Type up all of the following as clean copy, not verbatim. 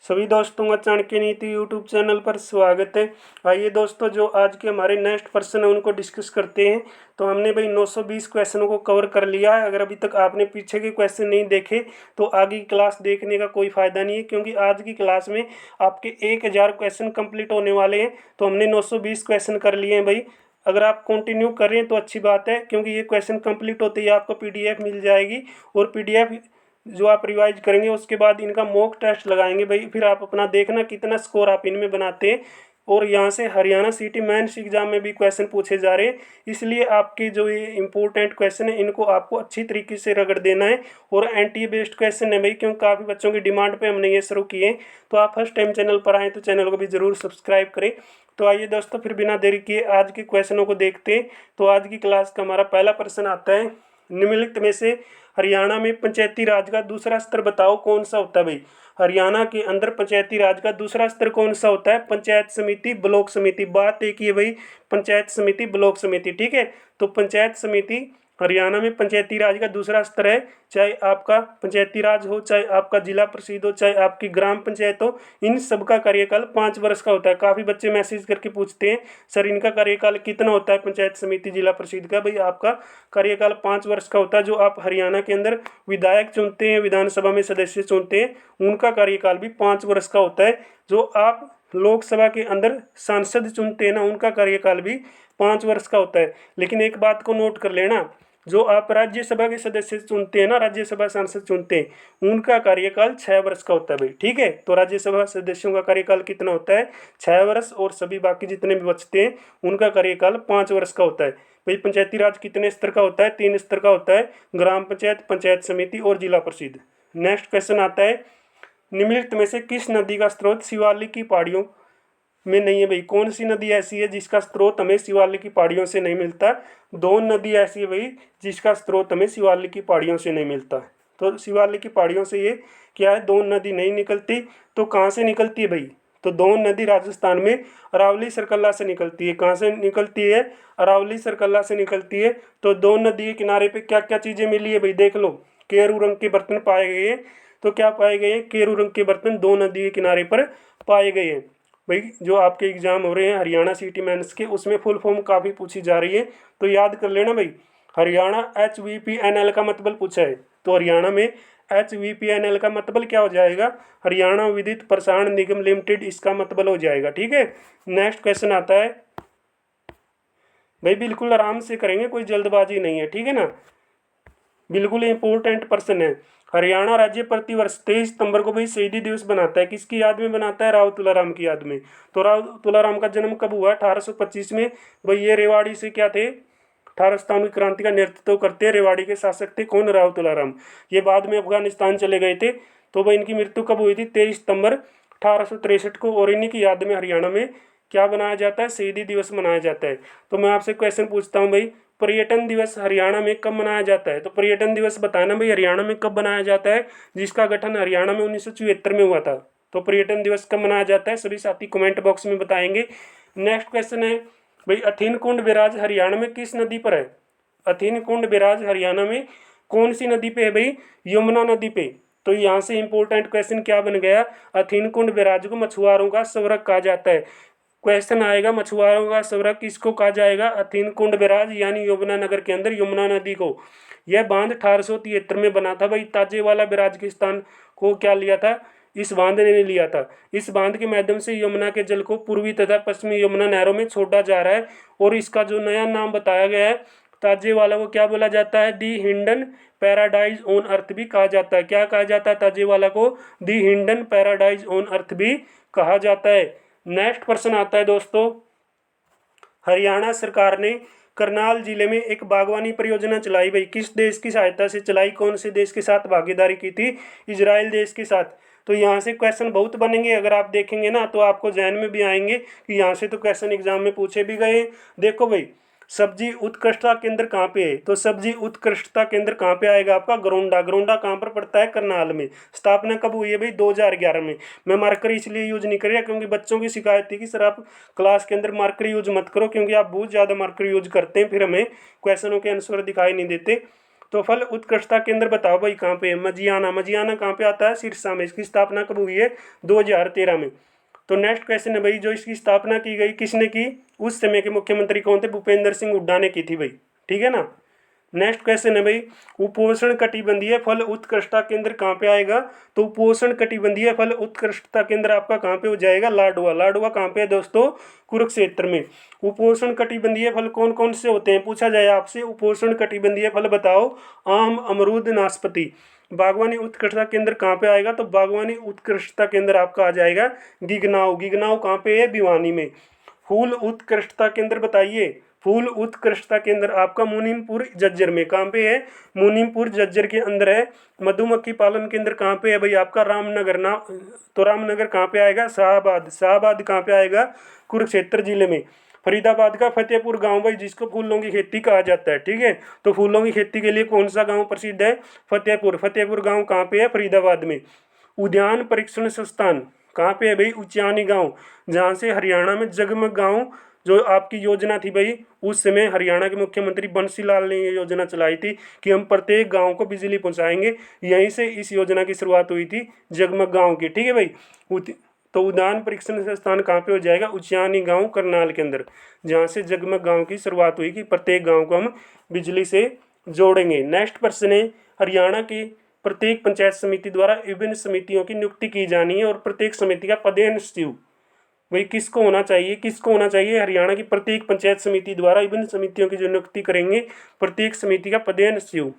सभी दोस्तों का चाणक्य नीति यूट्यूब चैनल पर स्वागत है। आइए दोस्तों, जो आज के हमारे नेक्स्ट पर्सन है उनको डिस्कस करते हैं। तो हमने भाई 920 क्वेश्चनों को कवर कर लिया है। अगर अभी तक आपने पीछे के क्वेश्चन नहीं देखे तो आगे की क्लास देखने का कोई फ़ायदा नहीं है, क्योंकि आज की क्लास में आपके 1000 क्वेश्चन कंप्लीट होने वाले हैं। तो हमने 920 क्वेश्चन कर लिए हैं भाई। अगर आप कंटिन्यू कर रहे हैं तो अच्छी बात है, क्योंकि ये क्वेश्चन कंप्लीट होते ही आपको पीडीएफ मिल जाएगी। और पीडीएफ जो आप रिवाइज करेंगे उसके बाद इनका मॉक टेस्ट लगाएंगे भाई। फिर आप अपना देखना कितना स्कोर आप इनमें बनाते हैं। और यहाँ से हरियाणा सिटी मेंस एग्जाम में भी क्वेश्चन पूछे जा रहे हैं, इसलिए आपके जो ये इंपॉर्टेंट क्वेश्चन है इनको आपको अच्छी तरीके से रगड़ देना है। और एनटीए बेस्ड क्वेश्चन है भाई, क्योंकि काफ़ी बच्चों की डिमांड पे हमने ये शुरू किए हैं। तो आप फर्स्ट टाइम चैनल पर आएँ तो चैनल को भी ज़रूर सब्सक्राइब करें। तो आइए दोस्तों, फिर बिना देरी किए आज के क्वेश्चनों को देखते हैं। तो आज की क्लास का हमारा पहला प्रश्न आता है, निम्नलिखित में से हरियाणा में पंचायती राज का दूसरा स्तर बताओ कौन सा होता है भाई। हरियाणा के अंदर पंचायती राज का दूसरा स्तर कौन सा होता है? पंचायत समिति, ब्लॉक समिति। बात एक ही है भाई, पंचायत समिति, ब्लॉक समिति, ठीक है। तो पंचायत समिति हरियाणा में पंचायती राज का दूसरा स्तर है। चाहे आपका पंचायती राज हो, चाहे आपका जिला परिषद हो, चाहे आपकी ग्राम पंचायत हो, इन सब का कार्यकाल 5 वर्ष का होता है। काफ़ी बच्चे मैसेज करके पूछते हैं सर इनका कार्यकाल कितना होता है पंचायत समिति जिला परिषद का। भाई आपका कार्यकाल 5 वर्ष का होता है। जो आप हरियाणा के अंदर विधायक चुनते हैं, विधानसभा में सदस्य चुनते हैं, उनका कार्यकाल भी 5 वर्ष का होता है। जो आप लोकसभा के अंदर सांसद चुनते हैं ना, उनका कार्यकाल भी 5 वर्ष का होता है। लेकिन एक बात को नोट कर लेना, जो आप राज्यसभा के सदस्य चुनते हैं ना, राज्यसभा सांसद चुनते हैं, उनका कार्यकाल 6 वर्ष का होता है भाई, ठीक है। तो राज्यसभा सदस्यों का कार्यकाल कितना होता है? 6 वर्ष। और सभी बाकी जितने भी बचते हैं उनका कार्यकाल 5 वर्ष का होता है भाई। पंचायती राज कितने स्तर का होता है? 3 स्तर का होता है, ग्राम पंचायत, पंचायत समिति और जिला परिषद। नेक्स्ट क्वेश्चन आता है, निम्नलिखित में से किस नदी का स्रोत शिवालिक की पहाड़ियों में नहीं है भाई। कौन सी नदी ऐसी है जिसका स्रोत हमें शिवालिक की पहाड़ियों से नहीं मिलता? दो नदी ऐसी है भाई जिसका स्रोत हमें शिवालिक की पहाड़ियों से नहीं मिलता। तो शिवालिक की पहाड़ियों से ये क्या है, दो नदी नहीं निकलती। तो कहाँ से निकलती है भाई? तो दो नदी राजस्थान में अरावली सरकल्ला से निकलती है। कहाँ से निकलती है? अरावली सरकल्ला से निकलती है। तो दो नदी के किनारे पे क्या क्या चीज़ें मिली है भाई, देख लो। केरू रंग के बर्तन पाए गए हैं। तो क्या पाए गए हैं? केरू रंग के बर्तन दो नदी के किनारे पर पाए गए हैं भाई। जो आपके एग्जाम हो रहे हैं हरियाणा सिटी मेंस के, उसमें फुल फॉर्म काफ़ी पूछी जा रही है, तो याद कर लेना भाई। हरियाणा HVPNL का मतलब पूछा है, तो हरियाणा में HVPNL का मतलब क्या हो जाएगा? हरियाणा विद्युत प्रसारण निगम लिमिटेड, इसका मतलब हो जाएगा, ठीक है। नेक्स्ट क्वेश्चन आता है भाई, बिल्कुल आराम से करेंगे, कोई जल्दबाजी नहीं है, ठीक है ना। बिल्कुल इंपॉर्टेंट पर्सन है। हरियाणा राज्य प्रतिवर्ष 23 सितंबर को भाई शहीदी दिवस बनाता है। किसकी याद में बनाता है? राव तुलाराम की याद में। तो राव तुलाराम का जन्म कब हुआ? 1825 में। भाई ये रेवाड़ी से क्या थे? 1857 की क्रांति का नेतृत्व करते हैं। रेवाड़ी के शासक थे कौन? राव तुलाराम। ये बाद में अफगानिस्तान चले गए थे। तो भाई इनकी मृत्यु कब हुई थी? 23 सितंबर 1863 को। और इन्हीं की याद में हरियाणा में क्या बनाया जाता है? शहीदी दिवस मनाया जाता है। तो मैं आपसे क्वेश्चन पूछता हूँ भाई, पर्यटन दिवस हरियाणा में कब मनाया जाता है? तो पर्यटन दिवस बताना भाई, हरियाणा में कब बनाया जाता है, जिसका गठन हरियाणा में 1974 में हुआ था। तो पर्यटन दिवस कब मनाया जाता है? सभी साथी कमेंट बॉक्स में बताएंगे। नेक्स्ट क्वेश्चन है भाई, अथीन कुंड बैराज हरियाणा में किस नदी पर है? अथीन कुंड बैराज हरियाणा में कौन सी नदी पे है भाई? यमुना नदी पे। तो यहाँ से इंपॉर्टेंट क्वेश्चन क्या बन गया? अथीन कुंड बैराज को मछुआरों का स्वर्ग कहा जाता है। क्वेश्चन आएगा, मछुआरों का स्वर्ग किसको कहा जाएगा? अथीन कुंड बैराज यानी यमुना नगर के अंदर यमुना नदी को। यह बांध 1873 में बना था भाई। ताजेवाला बैराज के स्थान को क्या लिया था? इस बांध ने लिया था। इस बांध के माध्यम से यमुना के जल को पूर्वी तथा पश्चिमी यमुना नहरों में छोड़ा जा रहा है। और इसका जो नया नाम बताया गया है, ताजेवाला को क्या बोला जाता है? दी हिंडन पैराडाइज ऑन अर्थ भी कहा जाता है। क्या कहा जाता है ताजेवाला को? दी हिंडन पैराडाइज ऑन अर्थ भी कहा जाता है। नेक्स्ट प्रश्न आता है दोस्तों, हरियाणा सरकार ने करनाल जिले में एक बागवानी परियोजना चलाई भाई। किस देश की सहायता से चलाई? कौन से देश के साथ भागीदारी की थी? इजराइल देश के साथ। तो यहाँ से क्वेश्चन बहुत बनेंगे, अगर आप देखेंगे ना तो आपको जहन में भी आएंगे कि यहाँ से तो क्वेश्चन एग्जाम में पूछे भी गए। देखो भाई, सब्जी उत्कृष्टता केंद्र कहाँ पे है? तो सब्जी उत्कृष्टता केंद्र कहाँ पे आएगा आपका? गरोंडा। गरोंडा कहाँ पर पड़ता है? करनाल में। स्थापना कब हुई है भाई? 2011 में। मैं मार्कर इसलिए यूज नहीं कर रहा क्योंकि बच्चों की शिकायत थी कि सर आप क्लास के अंदर मार्कर यूज मत करो, क्योंकि आप बहुत ज़्यादा मार्कर यूज करते हैं, फिर हमें क्वेश्चनों के आंसर दिखाई नहीं देते। तो फल उत्कृष्टता केंद्र बताओ भाई कहाँ पे है? मजियाना। मजियाना कहाँ पे आता है? सिरसा में। इसकी स्थापना कब हुई है? 2013 में। तो नेक्स्ट क्वेश्चन है भाई, जो इसकी स्थापना की गई किसने की? उस समय के मुख्यमंत्री कौन थे? भूपेंद्र सिंह हुड्डा ने की थी भाई, ठीक है ना। नेक्स्ट क्वेश्चन है भाई, उपोषण कटिबंधीय फल उत्कृष्टता केंद्र कहाँ पे आएगा? तो उपोषण कटिबंधीय फल उत्कृष्टता केंद्र आपका कहाँ पे हो जाएगा? लाडवा। लाडवा कहाँ पे है दोस्तों? कुरुक्षेत्र में। उपोषण कटिबंधीय फल कौन कौन से होते हैं? पूछा जाए आपसे, उपोषण कटिबंधीय फल बताओ। आम, अमरूद, नाशपाती। बागवानी उत्कृष्टता केंद्र कहाँ पे आएगा? तो बागवानी उत्कृष्टता केंद्र आपका आ जाएगा गिगनाव। गिगनाव कहाँ पे है? भिवानी में। फूल उत्कृष्टता केंद्र बताइए। फूल उत्कृष्टता केंद्र आपका मुनीमपुर झज्जर में। कहाँ पे है? मुनीमपुर झज्जर के अंदर है। मधुमक्खी पालन केंद्र कहाँ पे है भाई आपका? रामनगर ना। तो रामनगर कहाँ पे आएगा? शाहबाद। शाहबाद कहाँ पे आएगा? कुरुक्षेत्र जिले में। फरीदाबाद का फतेहपुर गांव भाई, जिसको फूलों की खेती कहा जाता है, ठीक है। तो फूलों की खेती के लिए कौन सा गांव प्रसिद्ध है? फतेहपुर। फतेहपुर गांव कहाँ पे है? फरीदाबाद में। उद्यान परीक्षण संस्थान कहाँ पे है भाई? उचानी गांव, जहाँ से हरियाणा में जगमग गांव जो आपकी योजना थी भाई, उस समय हरियाणा के मुख्यमंत्री बंसी लाल ने ये योजना चलाई थी कि हम प्रत्येक गांव को बिजली पहुंचाएंगे। यहीं से इस योजना की शुरुआत हुई थी, जगमग गांव की, ठीक है भाई। तो उद्यान परीक्षण संस्थान कहाँ पे हो जाएगा? उचानी गांव करनाल के अंदर, जहाँ से जगमग गांव की शुरुआत हुई कि प्रत्येक गांव को हम बिजली से जोड़ेंगे। नेक्स्ट प्रश्न है, हरियाणा की प्रत्येक पंचायत समिति द्वारा विभिन्न समितियों की नियुक्ति की जानी है और प्रत्येक समिति का पदेन सचिव भाई किसको होना चाहिए? किसको होना चाहिए? हरियाणा की प्रत्येक पंचायत समिति द्वारा विभिन्न समितियों की जो नियुक्ति करेंगे, प्रत्येक समिति का पदेन सचिव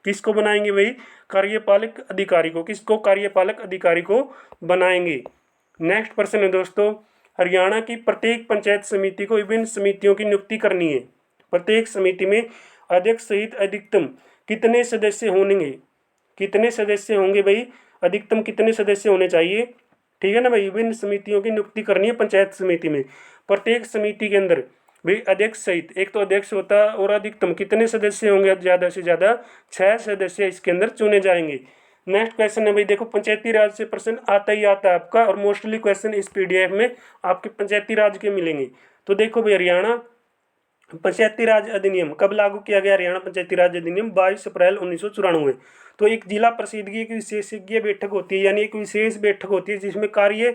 किसको बनाएंगे भाई? कार्यपालक अधिकारी को। किसको? कार्यपालक अधिकारी को बनाएंगे। नेक्स्ट प्रश्न है दोस्तों, हरियाणा की प्रत्येक पंचायत समिति को विभिन्न समितियों की नियुक्ति करनी है। प्रत्येक समिति में अध्यक्ष सहित अधिकतम कितने सदस्य होंगे? कितने सदस्य होंगे भाई? अधिकतम कितने सदस्य होने चाहिए? ठीक है ना भाई। विभिन्न समितियों की नियुक्ति करनी है पंचायत समिति में। प्रत्येक समिति के अंदर भाई अध्यक्ष सहित, एक तो अध्यक्ष होता है और अधिकतम कितने सदस्य होंगे? ज़्यादा से ज़्यादा 6 सदस्य इसके अंदर चुने जाएंगे। नेक्स्ट क्वेश्चन है भाई, देखो पंचायती राज से प्रश्न आता ही आता है आपका, और मोस्टली क्वेश्चन इस पीडीएफ में आपके पंचायती राज के मिलेंगे। तो देखो भाई, हरियाणा पंचायती राज अधिनियम कब लागू किया गया? हरियाणा पंचायती राज अधिनियम 22 अप्रैल 1994। तो एक जिला परिषद की एक विशेषज्ञ बैठक होती है, यानी एक विशेष बैठक होती है जिसमें कार्य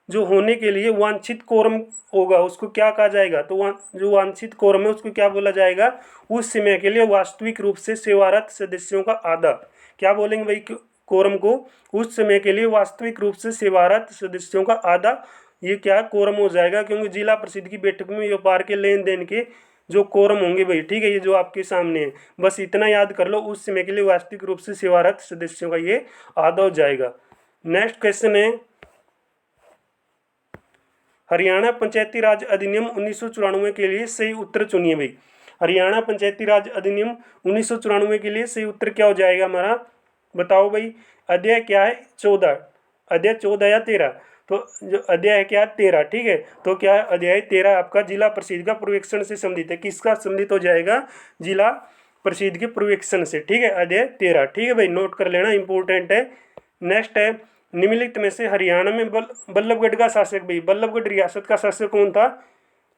जो होने के लिए वांछित कोरम होगा, उसको क्या कहा जाएगा? तो जो वांछित कोरम है उसको क्या बोला जाएगा? उस समय के लिए वास्तविक रूप से सेवारत सदस्यों का आधा। क्या बोलेंगे भाई कोरम को? उस समय के लिए वास्तविक रूप से सेवारत सदस्यों का आधा, ये क्या कोरम हो जाएगा, क्योंकि जिला परिषद की बैठक में व्यापार के लेन देन के जो कोरम होंगे भाई, ठीक है, ये जो आपके सामने है, बस इतना याद कर लो। उस समय के लिए वास्तविक रूप से सेवारत सदस्यों का ये आधा हो जाएगा। नेक्स्ट क्वेश्चन है, हरियाणा पंचायती राज अधिनियम 1994 के लिए सही उत्तर चुनिए भाई। हरियाणा पंचायती राज अधिनियम 1994 के लिए सही उत्तर क्या हो जाएगा हमारा? बताओ भाई। अध्याय क्या है? 14। अध्याय 14 या 13? तो जो अध्याय है क्या? 13, ठीक है। तो क्या है? अध्याय 13 आपका जिला परिषद का पर्यवेक्षण से संबंधित है। किसका संबंधित हो जाएगा? जिला परिषद के पर्यवेक्षण से, ठीक है। अध्याय 13, ठीक है भाई, नोट कर लेना, इंपॉर्टेंट है। नेक्स्ट है, निम्नलिखित में से हरियाणा में बल्लभगढ़ का शासक भाई, बल्लभगढ़ रियासत का शासक कौन था?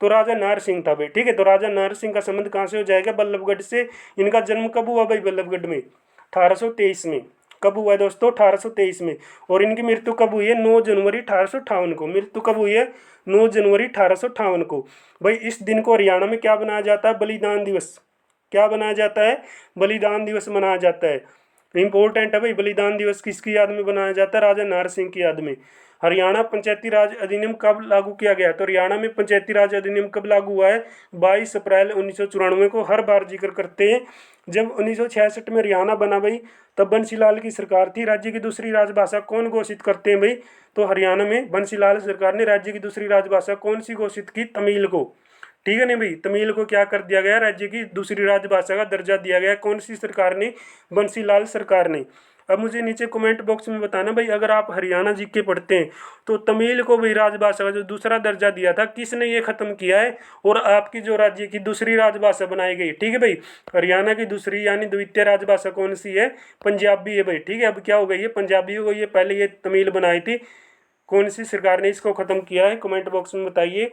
तो राजा नाहर सिंह था भाई, ठीक है। तो राजा नाहर सिंह का संबंध कहाँ से हो जाएगा? बल्लभगढ़ से। इनका जन्म कब हुआ भाई? बल्लभगढ़ में 1823 में। कब हुआ है दोस्तों? 1823 में। और इनकी मृत्यु कब हुई है? 9 जनवरी 1858 को। मृत्यु कब हुई है? 9 जनवरी 1858 को। भाई इस दिन को हरियाणा में क्या बनाया जाता है? बलिदान दिवस। क्या बनाया जाता है? बलिदान दिवस मनाया जाता है। इंपॉर्टेंट है भाई, बलिदान दिवस किसकी याद में बनाया जाता है? राजा नाहर सिंह की याद में। हरियाणा पंचायती राज अधिनियम कब लागू किया गया? तो हरियाणा में पंचायती राज अधिनियम कब लागू हुआ है? 22 अप्रैल 1994 को। हर बार जिक्र करते हैं, जब 1966 में हरियाणा बना भाई, तब बंसीलाल की सरकार थी। राज्य की दूसरी राजभाषा कौन घोषित करते हैं भाई? तो हरियाणा में बंसीलाल सरकार ने राज्य की दूसरी राजभाषा कौन सी घोषित की? तमिल को, ठीक है ना भाई। तमिल को क्या कर दिया गया? राज्य की दूसरी राजभाषा का दर्जा दिया गया। कौन सी सरकार ने? बंसीलाल सरकार ने। अब मुझे नीचे कमेंट बॉक्स में बताना भाई, अगर आप हरियाणा जीके पढ़ते हैं तो तमिल को भी राजभाषा का जो दूसरा दर्जा दिया था, किसने ये खत्म किया है? और आपकी जो राज्य की दूसरी राजभाषा बनाई गई, ठीक है भाई। हरियाणा की दूसरी यानी द्वितीय राजभाषा कौन सी है? पंजाबी है भाई, ठीक है। अब क्या हो गई है? पंजाबी हो गई है। पहले ये तमिल बनाई थी। कौन सी सरकार ने इसको खत्म किया है? कमेंट बॉक्स में बताइए।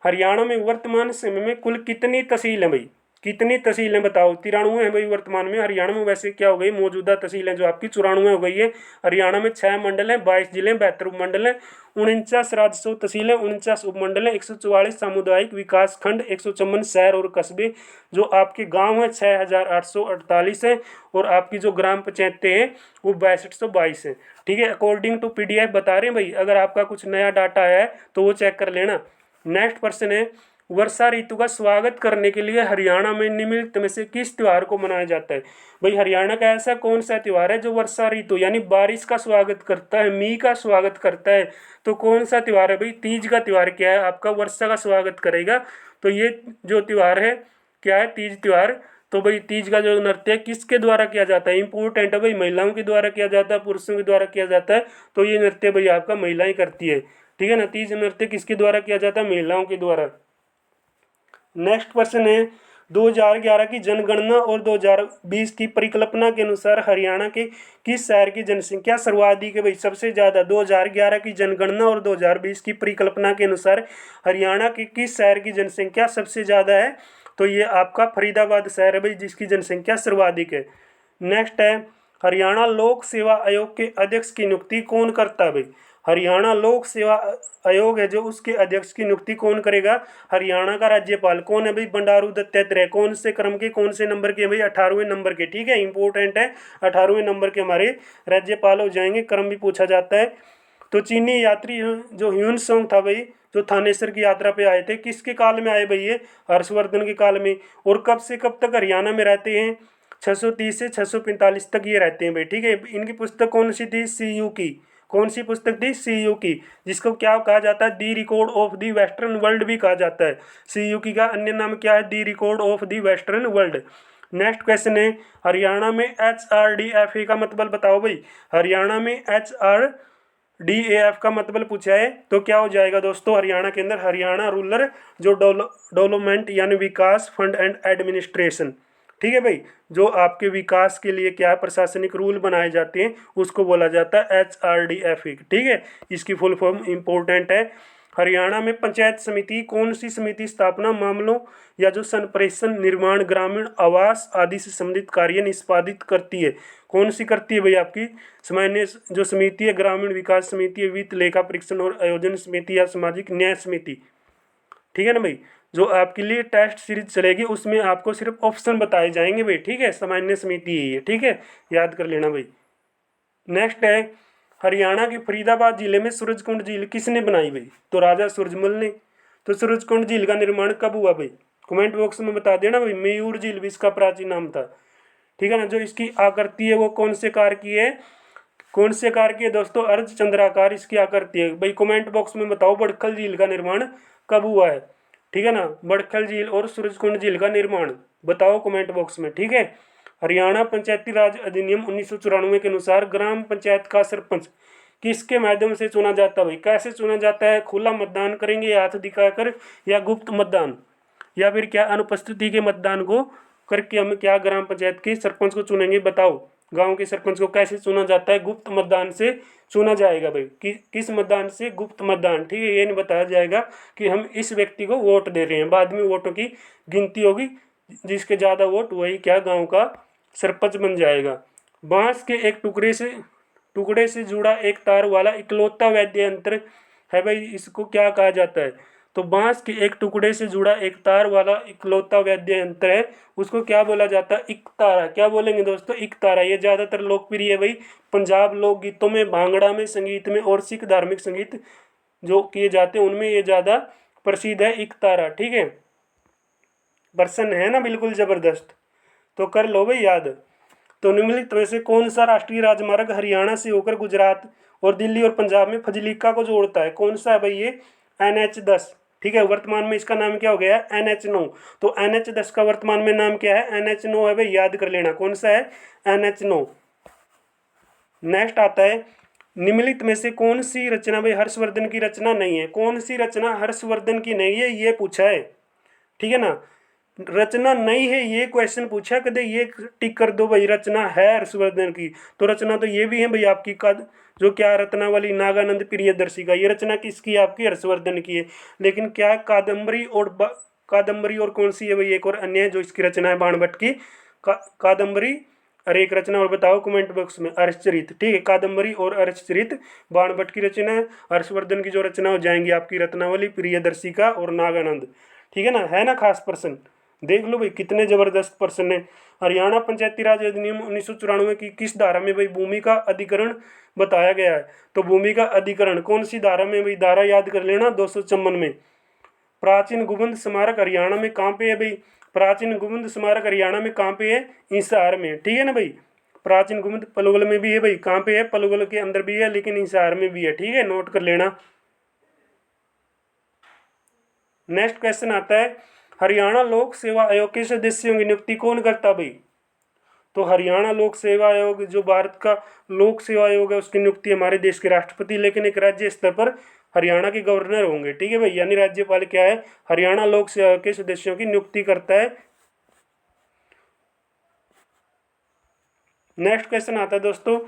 हरियाणा में वर्तमान समय में कुल कितनी तहसील है भाई? कितनी तहसीलें बताओ? 93 है भाई वर्तमान में हरियाणा में। वैसे क्या हो गई मौजूदा तहसीलें जो आपकी 94 हो गई है। हरियाणा में 6 मंडल हैं, 22 जिले, 72 उपमंडल हैं, 49 राजस्व तहसीलें, 49 उपमंडल हैं, 144 सामुदायिक विकास खंड, 154 शहर और कस्बे। जो आपके गांव है 6848 है, और आपकी जो ग्राम पंचायतें हैं वो 6222 है। ठीक है, अकॉर्डिंग टू PDF बता रहे हैं भाई। अगर आपका कुछ नया डाटा आया है तो वो चेक कर लेना। नेक्स्ट क्वेश्चन है, वर्षा ऋतु का स्वागत करने के लिए हरियाणा में निम्नलिखित में से किस त्योहार को मनाया जाता है? भाई हरियाणा का ऐसा कौन सा त्योहार है जो वर्षा ऋतु यानी बारिश का स्वागत करता है, मी का स्वागत करता है? तो कौन सा त्योहार है भाई? तीज का त्योहार क्या है आपका वर्षा का स्वागत करेगा? तो ये जो त्योहार है क्या है? तीज त्योहार। तो भाई तीज का जो नृत्य है किसके द्वारा किया जाता है? इंपॉर्टेंट है भाई, महिलाओं के द्वारा किया जाता है, पुरुषों के द्वारा किया जाता है। तो ये नृत्य भाई आपका महिलाएं करती है। ठीक है ना, तीज नृत्य किसके द्वारा किया जाता है? महिलाओं के द्वारा। नेक्स्ट क्वेश्चन है, 2011 की जनगणना और 2020 की परिकल्पना के अनुसार हरियाणा के किस शहर की जनसंख्या सर्वाधिक है? भाई सबसे ज़्यादा 2011 की जनगणना और 2020 की परिकल्पना के अनुसार हरियाणा के किस शहर की जनसंख्या सबसे ज़्यादा है? तो ये आपका फरीदाबाद शहर है भाई, जिसकी जनसंख्या सर्वाधिक है। नेक्स्ट है, हरियाणा लोक सेवा आयोग के अध्यक्ष की नियुक्ति कौन करता है? भाई हरियाणा लोक सेवा आयोग है जो उसके अध्यक्ष की नियुक्ति कौन करेगा? हरियाणा का राज्यपाल। कौन है भाई? बंडारू दत्तात्रेय। कौन से क्रम के, कौन से नंबर के भाई? 18वें नंबर के। ठीक है, इंपॉर्टेंट है, 18वें नंबर के हमारे राज्यपाल हो जाएंगे। क्रम भी पूछा जाता है। तो चीनी यात्री जो ह्यून सोंग था भाई, जो थानेसर की यात्रा पे आए थे, किसके काल में आए भाई? ये हर्षवर्धन के काल में। और कब से कब तक हरियाणा में रहते हैं? 630 से 645 तक ये रहते हैं भाई। ठीक है, इनकी पुस्तक कौन सी थी? CU की। कौन सी पुस्तक थी? CU की, जिसको क्या कहा जाता है? The record of the western world भी कहा जाता है। CU की का अन्य नाम क्या है? The record of the western world. Next question है, हरियाणा में HRDFA का मतलब बताओ भाई। हरियाणा में HRDAF का मतलब पूछा है तो क्या हो जाएगा दोस्तों? हरियाणा के अंदर हरियाणा रूरल जो डेवलपमेंट यानी विकास फंड एंड एडमिनिस्ट्रेशन। ठीक है भाई, जो आपके विकास के लिए क्या है प्रशासनिक रूल बनाए जाते हैं उसको बोला जाता है HRDFA। ठीक है, इसकी फुल फॉर्म इंपॉर्टेंट है। हरियाणा में पंचायत समिति कौन सी समिति स्थापना मामलों या जो संप्रेषण निर्माण ग्रामीण आवास आदि से संबंधित कार्य निष्पादित करती है? कौन सी करती है भाई? आपकी सामान्य जो समिति है, ग्रामीण विकास समिति है, वित्त लेखा परीक्षण और आयोजन समिति या सामाजिक न्याय समिति। ठीक है ना भाई, जो आपके लिए टेस्ट सीरीज चलेगी उसमें आपको सिर्फ ऑप्शन बताए जाएंगे भाई। ठीक है, सामान्य समिति है ये। ठीक है, याद कर लेना भाई। नेक्स्ट है, हरियाणा के फरीदाबाद जिले में सूरजकुंड झील किसने बनाई भाई? तो राजा सूरजमल ने। तो सूरजकुंड झील का निर्माण कब हुआ भाई? कमेंट बॉक्स में बता देना भाई। मयूर झील भी इसका प्राचीन नाम था। ठीक है ना, जो इसकी आकृति है वो कौन से आकार की है? कौन से आकार की है दोस्तों? अर्धचंद्राकार इसकी आकृति है भाई। कमेंट बॉक्स में बताओ बड़खल झील का निर्माण कब हुआ है? ठीक है ना, बड़खल झील और सूरजकुंड झील का निर्माण बताओ कमेंट बॉक्स में। ठीक है, हरियाणा पंचायती राज अधिनियम 1994 के अनुसार ग्राम पंचायत का सरपंच किसके माध्यम से चुना जाता है भाई? कैसे चुना जाता है? खुला मतदान करेंगे हाथ दिखाकर, या गुप्त मतदान, या फिर क्या अनुपस्थिति के मतदान को करके हम क्या ग्राम पंचायत के सरपंच को चुनेंगे? बताओ, गांव के सरपंच को कैसे चुना जाता है? गुप्त मतदान से चुना जाएगा भाई। किस मतदान से? गुप्त मतदान। ठीक है, ये नहीं बताया जाएगा कि हम इस व्यक्ति को वोट दे रहे हैं। बाद में वोटों की गिनती होगी, जिसके ज़्यादा वोट वही क्या गांव का सरपंच बन जाएगा। बांस के एक टुकड़े से जुड़ा एक तार वाला इकलौता वाद्य यंत्र है भाई, इसको क्या कहा जाता है? तो बांस के एक टुकड़े से जुड़ा एक तार वाला इकलौता वाद्य यंत्र है, उसको क्या बोला जाता है? इकतारा। क्या बोलेंगे दोस्तों? इकतारा। ये ज़्यादातर लोकप्रिय है भाई पंजाब लोकगीतों में, भांगड़ा में, संगीत में और सिख धार्मिक संगीत जो किए जाते हैं उनमें ये ज़्यादा प्रसिद्ध है इकतारा। ठीक है, प्रश्न है ना बिल्कुल ज़बरदस्त, तो कर लो भाई याद। तो निम्नलिखित में से कौन सा राष्ट्रीय राजमार्ग हरियाणा से होकर गुजरात और दिल्ली और पंजाब में फजलीका को जोड़ता है? कौन सा है भाई? ये NH10। ठीक है, वर्तमान में इसका नाम क्या हो गया है? NH9। तो NH10 का वर्तमान में नाम क्या है? NH9 है भाई, याद कर लेना कौन सा है? NH9। नेक्स्ट आता है, निम्नलिखित में से कौन सी रचना भाई हर्षवर्धन की रचना नहीं है? कौन सी रचना हर्षवर्धन की नहीं है ये पूछा है। ठीक है ना, रचना नहीं है ये क्वेश्चन पूछा, कदे ये टिक कर दो भाई रचना है हर्षवर्धन की। तो रचना तो ये भी है भाई आपकी जो क्या रत्नावली नागानंद प्रियदर्शी का, ये रचना किसकी? आपकी हर्षवर्धन की है। लेकिन क्या कादम्बरी और कादम्बरी और कौन सी है भाई एक और अन्य है जो इसकी रचना है बाणभट्ट की, कादम्बरी और एक रचना और बताओ कमेंट बॉक्स में। हर्षचरित, ठीक है, कादम्बरी और हर्षचरित बाणभट्ट की रचना है। हर्षवर्धन की जो रचना हो जाएंगी आपकी रत्नावली, प्रियदर्शिका और नागानंद, ठीक है ना खास प्रश्न। देख लो भाई कितने जबरदस्त प्रश्न है। हरियाणा पंचायती राज अधिनियम 1994 की किस धारा में भाई भूमि का अधिकरण बताया गया है? तो भूमि का अधिकरण कौन सी धारा में भाई, धारा याद कर लेना 254 में। प्राचीन गुबंद स्मारक हरियाणा में कहाँ पे है भाई? प्राचीन गुबंद स्मारक हरियाणा में कहाँ पे है? हिसार में, ठीक है ना भाई। प्राचीन गुबंद पलवल में भी है भाई, कहाँ पे है? पलवल के अंदर भी है लेकिन हिसार में भी है, ठीक है, नोट कर लेना। नेक्स्ट क्वेश्चन आता है, हरियाणा लोक सेवा आयोग के सदस्यों की नियुक्ति कौन करता भाई? तो हरियाणा लोक सेवा आयोग जो भारत का लोक सेवा आयोग है उसकी नियुक्ति हमारे देश के राष्ट्रपति, लेकिन एक राज्य स्तर पर हरियाणा के गवर्नर होंगे, ठीक है भाई, यानी राज्यपाल क्या है, हरियाणा लोक सेवा आयोग के सदस्यों की नियुक्ति करता है। नेक्स्ट क्वेश्चन आता है दोस्तों,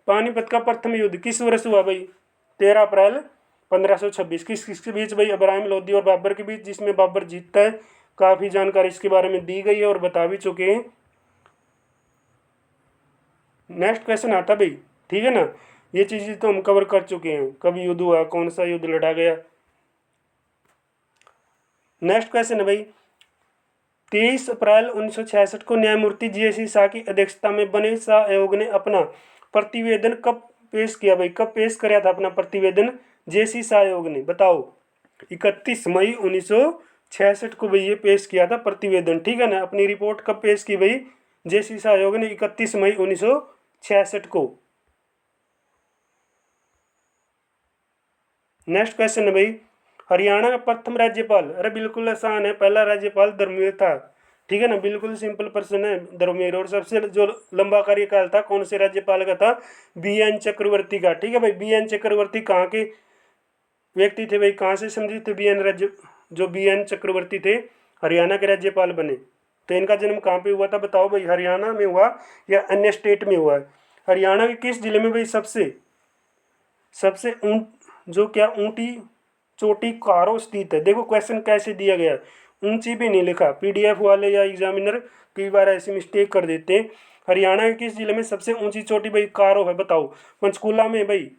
पानीपत का प्रथम युद्ध किस वर्ष हुआ भाई? 13 अप्रैल 1526। किसके बीच भाई? इब्राहिम लोदी और बाबर के बीच, जिसमें बाबर जीतता है। काफी जानकारी इसके बारे में दी गई है और बता भी चुके हैं। नेक्स्ट क्वेश्चन आता भाई, ठीक है ना, ये चीजें तो हम कवर कर चुके हैं, कब युद्ध हुआ, कौन सा युद्ध लड़ा गया। नेक्स्ट क्वेश्चन है भाई, 23 अप्रैल 1966 को न्यायमूर्ति GSC शाह की अध्यक्षता में बने शाह आयोग ने अपना प्रतिवेदन कब पेश किया भाई? कब पेश कराया था अपना प्रतिवेदन GSC शाह आयोग ने, बताओ। 31 मई 1966 को भाई ये पेश किया था प्रतिवेदन, ठीक है ना। अपनी रिपोर्ट कब पेश की भाई? GSC शाह आयोग ने 31 मई 1966 को। नेक्स्ट क्वेश्चन है भाई, हरियाणा का प्रथम राज्यपाल, अरे बिल्कुल आसान है, पहला राज्यपाल धर्मवीर था, ठीक है ना, बिल्कुल सिंपल प्रश्न है धर्मवीर। और सबसे जो लंबा कार्यकाल था कौन से राज्यपाल का था? BN चक्रवर्ती का, ठीक है भाई। BN चक्रवर्ती कहाँ के व्यक्ति थे भाई, कहाँ से समझे थे? जो BN चक्रवर्ती थे हरियाणा के राज्यपाल बने। तो इनका जन्म कहाँ पे हुआ था बताओ भाई? हरियाणा में हुआ या अन्य स्टेट में हुआ है? हरियाणा के किस जिले में भाई सबसे जो क्या ऊंटी चोटी कारो स्थित है? देखो क्वेश्चन कैसे दिया गया, ऊंची भी नहीं लिखा, PDF वाले या एग्जामिनर कई बार ऐसी मिस्टेक कर देते हैं। हरियाणा के किस जिले में सबसे ऊंची चोटी भाई कारो है, बताओ। पंचकूला में भाई,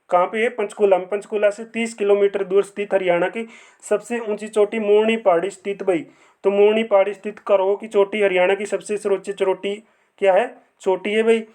कहाँ पे है? पंचकूला में। पंचकूला से 30 किलोमीटर दूर स्थित हरियाणा की सबसे ऊंची चोटी मोरनी पहाड़ी स्थित भाई। तो मोरनी पहाड़ी स्थित कारो की चोटी हरियाणा की सबसे सर्वोच्च चोटी क्या है? चोटी है भाई।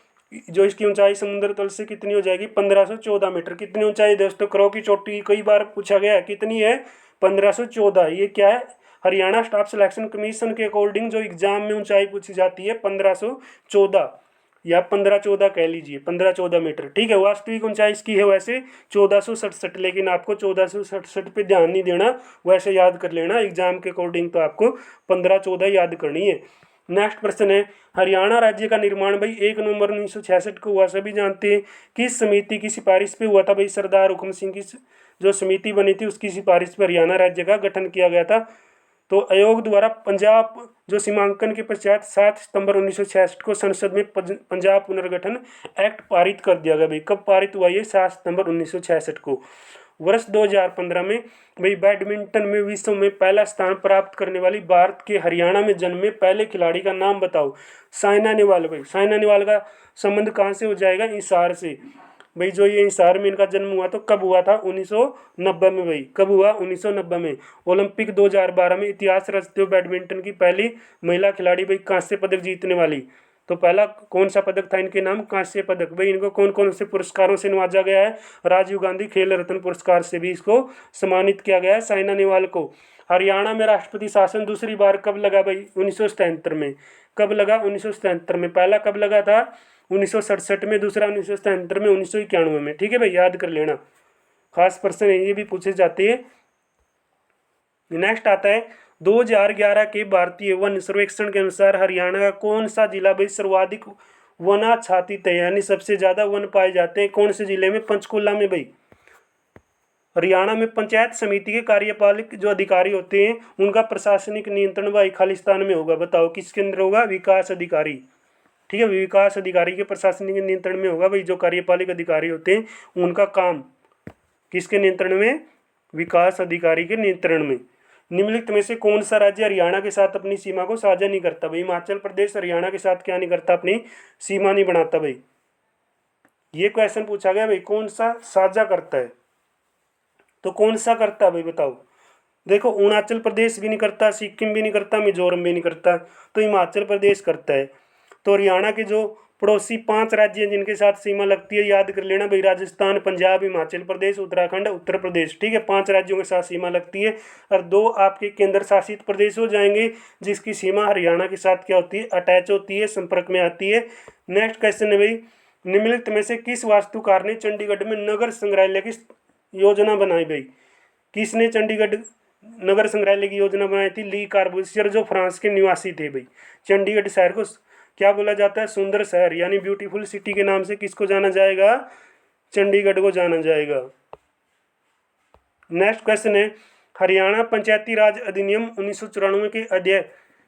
जो इसकी ऊंचाई समुद्र तल से कितनी हो जाएगी? 1514 मीटर। कितनी ऊंचाई दोस्तों करो की चोटी? कई बार पूछा गया है, कितनी है? 1514। ये क्या है? हरियाणा स्टाफ सिलेक्शन कमीशन के अकॉर्डिंग जो एग्जाम में ऊंचाई पूछी जाती है 1514 या 1514 कह लीजिए, 1514 मीटर, ठीक है। वास्तविक ऊंचाई इसकी है वैसे 1467, लेकिन आपको 1467 पे ध्यान नहीं देना, वैसे याद कर लेना एग्जाम के अकॉर्डिंग, तो आपको 1514 याद करनी है। नेक्स्ट प्रश्न है, हरियाणा राज्य का निर्माण भाई 1 नवंबर 1966 को हुआ, सभी जानते हैं। किस समिति की सिफारिश पे हुआ था भाई? सरदार हुकुम सिंह की जो समिति बनी थी उसकी सिफारिश पर हरियाणा राज्य का गठन किया गया था। तो आयोग द्वारा पंजाब जो सीमांकन के पश्चात 7 सितंबर 1966 को संसद में पंजाब पुनर्गठन एक्ट पारित कर दिया गया भाई। कब पारित हुआ ये? 7 सितंबर 1966 को। वर्ष 2015 में भाई बैडमिंटन में विश्व में पहला स्थान प्राप्त करने वाली भारत के हरियाणा में जन्मे पहले खिलाड़ी का नाम बताओ। साइना नेहवाल भाई। साइना नेहवाल का संबंध कहाँ से हो जाएगा? हिसार से भाई। जो ये हिसार में इनका जन्म हुआ तो कब हुआ था? 1990 में भाई। कब हुआ? 1990 में। ओलंपिक 2012 में इतिहास रचते हुए बैडमिंटन की पहली महिला खिलाड़ी भाई, कांस्य पदक जीतने वाली। तो पहला कौन सा पदक था इनके नाम? कांस्य पदक भाई। इनको कौन कौन से पुरस्कारों से नवाजा गया है? राजीव गांधी खेल रत्न पुरस्कार से भी इसको सम्मानित किया गया है साइना नेहवाल को। हरियाणा में राष्ट्रपति शासन दूसरी बार कब लगा भाई? 1977 में। कब लगा? 1977 में। पहला कब लगा था? 1967 में। दूसरा 1977 में, 1991 में, ठीक है भाई, याद कर लेना, खास प्रश्न है, ये भी पूछे जाते हैं। नेक्स्ट आता है 2011 के भारतीय वन सर्वेक्षण के अनुसार हरियाणा का कौन सा जिला भाई सर्वाधिक वनाच्छादित है, यानी सबसे ज्यादा वन पाए जाते हैं? कौन से जिले में? पंचकुला में भाई। हरियाणा में पंचायत समिति के कार्यपालक जो अधिकारी होते हैं उनका प्रशासनिक नियंत्रण भाई खालिस्तान में होगा, बताओ किसके अंदर होगा? विकास अधिकारी, ठीक है, विकास अधिकारी के प्रशासनिक नियंत्रण में होगा भाई। जो कार्यपालक अधिकारी होते हैं उनका काम किसके नियंत्रण में? विकास अधिकारी के नियंत्रण में। निम्नलिखित में से कौन सा राज्य हरियाणा के साथ अपनी सीमा को साझा नहीं करता भाई? हिमाचल प्रदेश हरियाणा के साथ क्या नहीं करता? अपनी सीमा नहीं बनाता भाई। ये क्वेश्चन पूछा गया भाई, कौन सा साझा करता है, तो कौन सा करता है भाई बताओ? देखो, अरुणाचल प्रदेश भी नहीं करता, सिक्किम भी नहीं करता, मिजोरम भी नहीं करता, तो हिमाचल प्रदेश करता है। तो हरियाणा के जो पड़ोसी 5 राज्य हैं जिनके साथ सीमा लगती है, याद कर लेना भाई, राजस्थान, पंजाब, हिमाचल प्रदेश, उत्तराखंड, उत्तर प्रदेश, ठीक है, 5 राज्यों के साथ सीमा लगती है। और 2 आपके केंद्र शासित प्रदेश हो जाएंगे जिसकी सीमा हरियाणा के साथ क्या होती है? अटैच होती है, संपर्क में आती है। नेक्स्ट क्वेश्चन है भाई, निम्नलिखित में से किस वास्तुकार ने चंडीगढ़ में नगर संग्रहालय की योजना बनाई भाई? किसने चंडीगढ़ नगर संग्रहालय की योजना बनाई थी? ली कार्बूसियर, जो फ्रांस के निवासी थे भाई। चंडीगढ़ शहर को क्या बोला जाता है? सुंदर शहर यानी ब्यूटीफुल सिटी के नाम से किसको जाना जाएगा? चंडीगढ़ को जाना जाएगा। नेक्स्ट क्वेश्चन है, हरियाणा पंचायती राज अधिनियम 1994 के अध्याय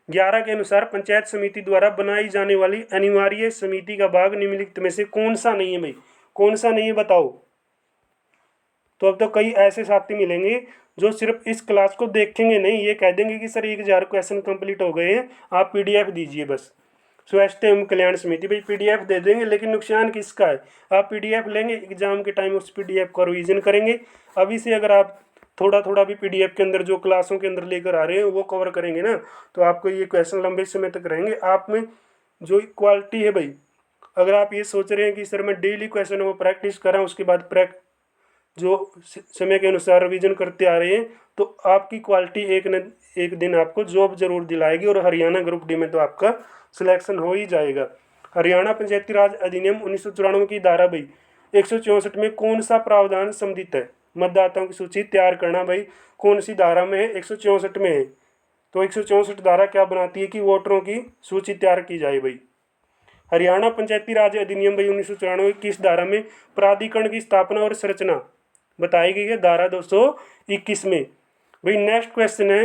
11 के अनुसार पंचायत समिति द्वारा बनाई जाने वाली अनिवार्य समिति का भाग निम्नलिखित में से कौन सा नहीं है भाई? कौन सा नहीं है बताओ? तो अब तो कई ऐसे साथी मिलेंगे जो सिर्फ इस क्लास को देखेंगे नहीं, ये कह देंगे कि सर 1000 क्वेश्चन कंप्लीट हो गए हैं, आप पीडीएफ दीजिए बस। स्वास्थ्य एवं कल्याण समिति भाई पीडीएफ दे देंगे, लेकिन नुकसान किसका है? आप पीडीएफ लेंगे, एग्जाम के टाइम उस पीडीएफ का रिवीजन करेंगे। अभी से अगर आप थोड़ा थोड़ा भी पीडीएफ के अंदर जो क्लासों के अंदर लेकर आ रहे हैं वो कवर करेंगे ना, तो आपको ये क्वेश्चन लंबे समय तक रहेंगे। आप में जो क्वालिटी है भाई, अगर आप ये सोच रहे हैं कि सर मैं डेली क्वेश्चन को प्रैक्टिस कर रहा हूँ, उसके बाद जो समय के अनुसार रिवीजन करते आ रहे हैं, तो आपकी क्वालिटी एक न एक दिन आपको जॉब जरूर दिलाएगी, और हरियाणा ग्रुप डी में तो आपका सिलेक्शन हो ही जाएगा। हरियाणा पंचायती राज अधिनियम 1994 की धारा भाई 164 में कौन सा प्रावधान सम्मिलित है? मतदाताओं की सूची तैयार करना भाई कौन सी धारा में है? 164 में है। तो 164 धारा क्या बनाती है कि वोटरों की सूची तैयार की जाए भाई। हरियाणा पंचायती राज अधिनियम भाई 1994 किस धारा में प्राधिकरण की स्थापना और संरचना बताई गई है? धारा 221 में भाई। नेक्स्ट क्वेश्चन है,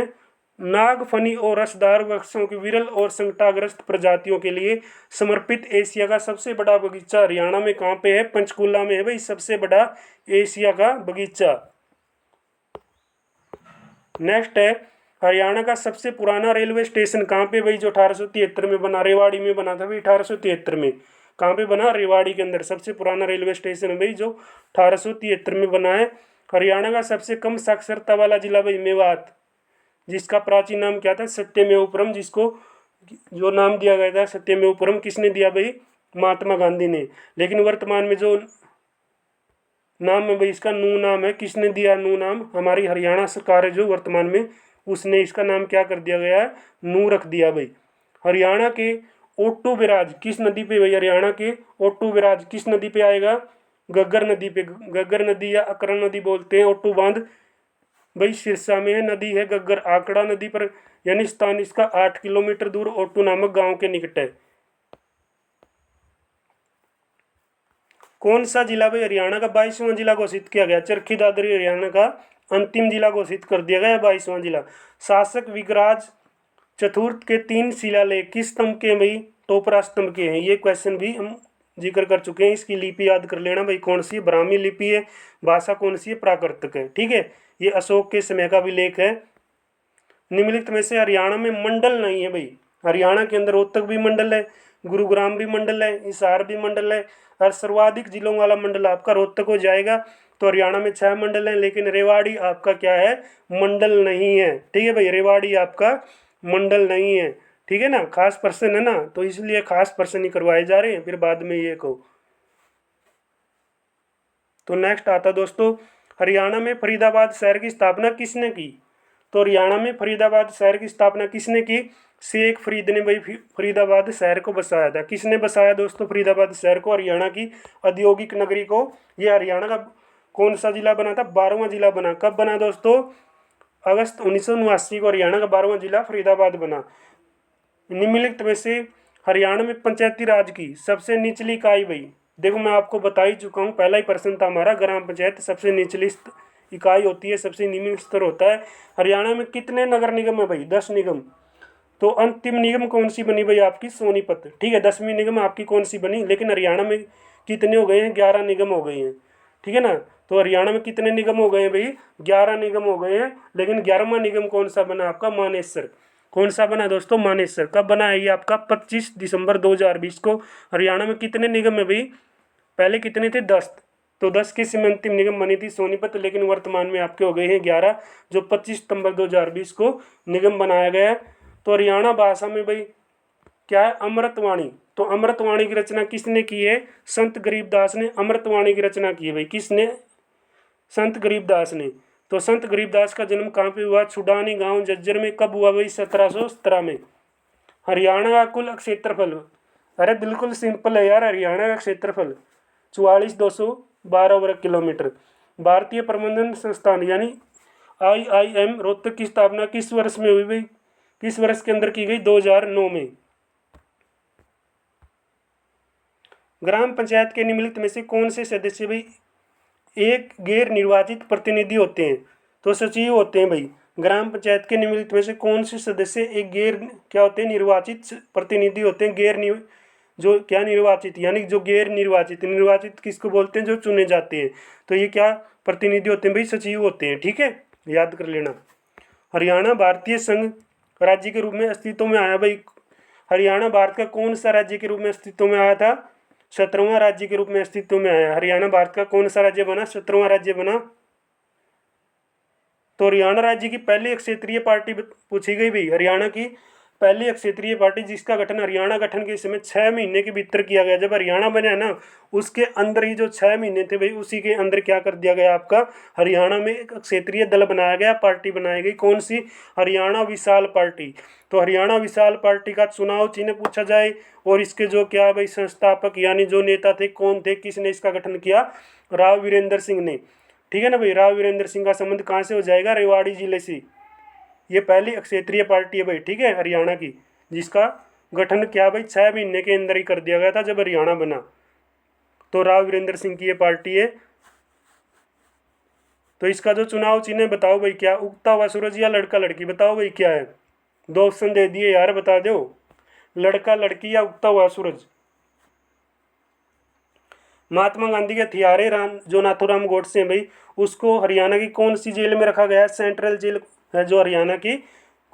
नागफनी और रसदार वृक्षों की विरल और संकटाग्रस्त प्रजातियों के लिए समर्पित एशिया का सबसे बड़ा बगीचा हरियाणा में कहाँ पे है? पंचकूला में है भाई सबसे बड़ा एशिया का बगीचा। नेक्स्ट है, हरियाणा का सबसे पुराना रेलवे स्टेशन कहाँ पे भाई? जो 1873 में बना, रेवाड़ी में बना था भाई 1873 में। कहाँ पे बना? रेवाड़ी के अंदर सबसे पुराना रेलवे स्टेशन है भाई जो 1873 में बना है। हरियाणा का सबसे कम साक्षरता वाला जिला भाई मेवात, जिसका प्राचीन नाम क्या था? सत्यमेवपुरम, जिसको जो नाम दिया गया था सत्यमेवपुरम किसने दिया भाई? महात्मा गांधी ने। लेकिन वर्तमान में जो नाम है भाई इसका नू नाम है, किसने दिया नू नाम? हमारी हरियाणा सरकार है जो वर्तमान में, उसने इसका नाम क्या कर दिया गया है? नू रख दिया भाई। हरियाणा के ओटू बैराज किस नदी पे भाई? हरियाणा के ओटू बैराज किस नदी पे आएगा? गग्गर नदी पे। गग्गर नदी या अकरण नदी बोलते हैं। ओटू बांध भाई सिरसा में है, नदी है गग्गर, आंकड़ा नदी पर, यानी स्थान इसका 8 किलोमीटर दूर ओटू नामक गांव के निकट है। कौन सा जिला भाई हरियाणा का 22वां जिला घोषित किया गया? चरखी दादरी हरियाणा का अंतिम जिला घोषित कर दिया गया 22वां जिला। शासक विगराज चतुर्थ के 3 शिलालेख किस स्तंभ के भाई? टोपरा स्तंभ के हैं। ये क्वेश्चन भी हम जिक्र कर चुके हैं। इसकी लिपि याद कर लेना भाई, कौन सी? ब्राह्मी लिपि है। भाषा कौन सी है? प्राकृतिक है, ठीक है। ये अशोक के समय का भी लेख है। निम्नलिखित में से हरियाणा में मंडल नहीं है भाई। हरियाणा के अंदर रोहतक भी मंडल है, गुरुग्राम भी मंडल है, हिसार भी मंडल है, और सर्वाधिक जिलों वाला मंडल आपका रोहतक हो जाएगा। तो हरियाणा में 6 मंडल हैं, लेकिन रेवाड़ी आपका क्या है? मंडल नहीं है, ठीक है भाई। रेवाड़ी आपका मंडल नहीं है, ठीक है ना। खास पर्सन है ना, तो इसलिए खास पर्सन ही करवाए जा रहे हैं, फिर बाद में ये कहो। तो नेक्स्ट आता दोस्तों, हरियाणा में फरीदाबाद शहर की स्थापना किसने की? तो हरियाणा में फरीदाबाद शहर की स्थापना किसने की? शेख फरीद ने भाई फरीदाबाद शहर को बसाया था। किसने बसाया दोस्तों फरीदाबाद शहर को? हरियाणा की औद्योगिक नगरी को। ये हरियाणा का कौन सा जिला बना था? 12वां जिला बना। कब बना दोस्तों? अगस्त 1979 को हरियाणा का 12वां जिला फरीदाबाद बना। निम्नलिखित में से हरियाणा में पंचायती राज की सबसे निचली इकाई भाई, देखो मैं आपको बता ही चुका हूँ, पहला ही प्रश्न था हमारा। ग्राम पंचायत सबसे निचली इकाई होती है, सबसे निम्न स्तर होता है। हरियाणा में कितने नगर निगम है भाई? 10 निगम। तो अंतिम निगम कौन सी बनी भाई? आपकी सोनीपत, ठीक है। 10वीं निगम आपकी कौन सी बनी? लेकिन हरियाणा में कितने हो गए हैं? 11 निगम हो गए हैं, ठीक है ना। तो हरियाणा में कितने निगम हो गए भाई? 11 निगम हो गए हैं। लेकिन 11वां निगम कौन सा बना आपका? मानेसर। कौन सा बना दोस्तों? मानेसर। कब बना है ये आपका? 25 दिसंबर 2020 को। हरियाणा में कितने निगम है भाई? पहले कितने थे? 10। तो 10 की इसमें अंतिम निगम बनी थी सोनीपत, लेकिन वर्तमान में आपके हो गए हैं 11, जो 25 सितंबर 2020 को निगम बनाया गया है। तो हरियाणा भाषा में भाई क्या है? अमृतवाणी। तो अमृतवाणी की रचना किसने की है? संत गरीबदास ने अमृतवाणी की रचना की है भाई। किसने? संत गरीबदास ने। तो संत गरीबदास का जन्म कहाँ पे हुआ? छुडानी गांव जज्जर में। कब हुआ भाई? 1717 में। हरियाणा का कुल क्षेत्रफल, अरे बिल्कुल सिंपल है यार, हरियाणा का क्षेत्रफल 44,212 वर्ग किलोमीटर। भारतीय प्रबंधन संस्थान यानी IIM रोहतक की स्थापना किस वर्ष में हुई भाई? किस वर्ष के अंदर की गई? 2009 में। ग्राम पंचायत के निम्नलिखित में से कौन से सदस्य भाई एक गैर निर्वाचित प्रतिनिधि होते हैं? तो सचिव होते हैं भाई। ग्राम पंचायत के निम्नलिखित में से कौन से सदस्य एक गैर क्या होते हैं? निर्वाचित प्रतिनिधि होते हैं। जो क्या निर्वाचित, यानी जो गैर निर्वाचित। निर्वाचित किसको बोलते हैं? जो चुने जाते हैं। तो ये क्या प्रतिनिधि होते हैं भाई? सचिव होते हैं। ठीक है, याद कर लेना। हरियाणा भारतीय संघ राज्य के रूप में अस्तित्व में आया भाई। हरियाणा भारत का कौन सा राज्य के रूप में अस्तित्व में आया था? 17वां राज्य के रूप में अस्तित्व में आया। हरियाणा भारत का कौन सा राज्य बना? 17वां राज्य बना। तो हरियाणा राज्य की पहली क्षेत्रीय पार्टी पूछी गई भाई। हरियाणा की पहली क्षेत्रीय पार्टी जिसका गठन हरियाणा गठन के समय 6 महीने के भीतर किया गया। जब हरियाणा बना ना, उसके अंदर ही जो 6 महीने थे भाई, उसी के अंदर क्या कर दिया गया आपका? हरियाणा में एक क्षेत्रीय दल बनाया गया, पार्टी बनाई गई। कौन सी? हरियाणा विशाल पार्टी। तो हरियाणा विशाल पार्टी का चुनाव चिन्ह पूछा जाए और इसके जो क्या भाई संस्थापक यानी जो नेता थे कौन थे? किसने इसका गठन किया? राव वीरेंद्र सिंह ने। ठीक है ना भाई। राव वीरेंद्र सिंह का संबंध कहाँ से हो जाएगा? रेवाड़ी जिले से। ये पहली क्षेत्रीय पार्टी है भाई। ठीक है, हरियाणा की, जिसका गठन क्या भाई 6 महीने के अंदर ही कर दिया गया था जब हरियाणा बना। तो राव वीरेंद्र सिंह की ये पार्टी है। तो इसका जो चुनाव चिन्ह है बताओ भाई क्या? उगता हुआ सूरज या लड़का लड़की? बताओ भाई क्या है? 2 ऑप्शन दे दिए यार, बता दो। लड़का लड़की या उगता हुआ सूरज? महात्मा गांधी के हथियारे जो नाथूराम गोडसे हैं भाई, उसको हरियाणा की कौन सी जेल में रखा गया है? सेंट्रल जेल है जो हरियाणा की,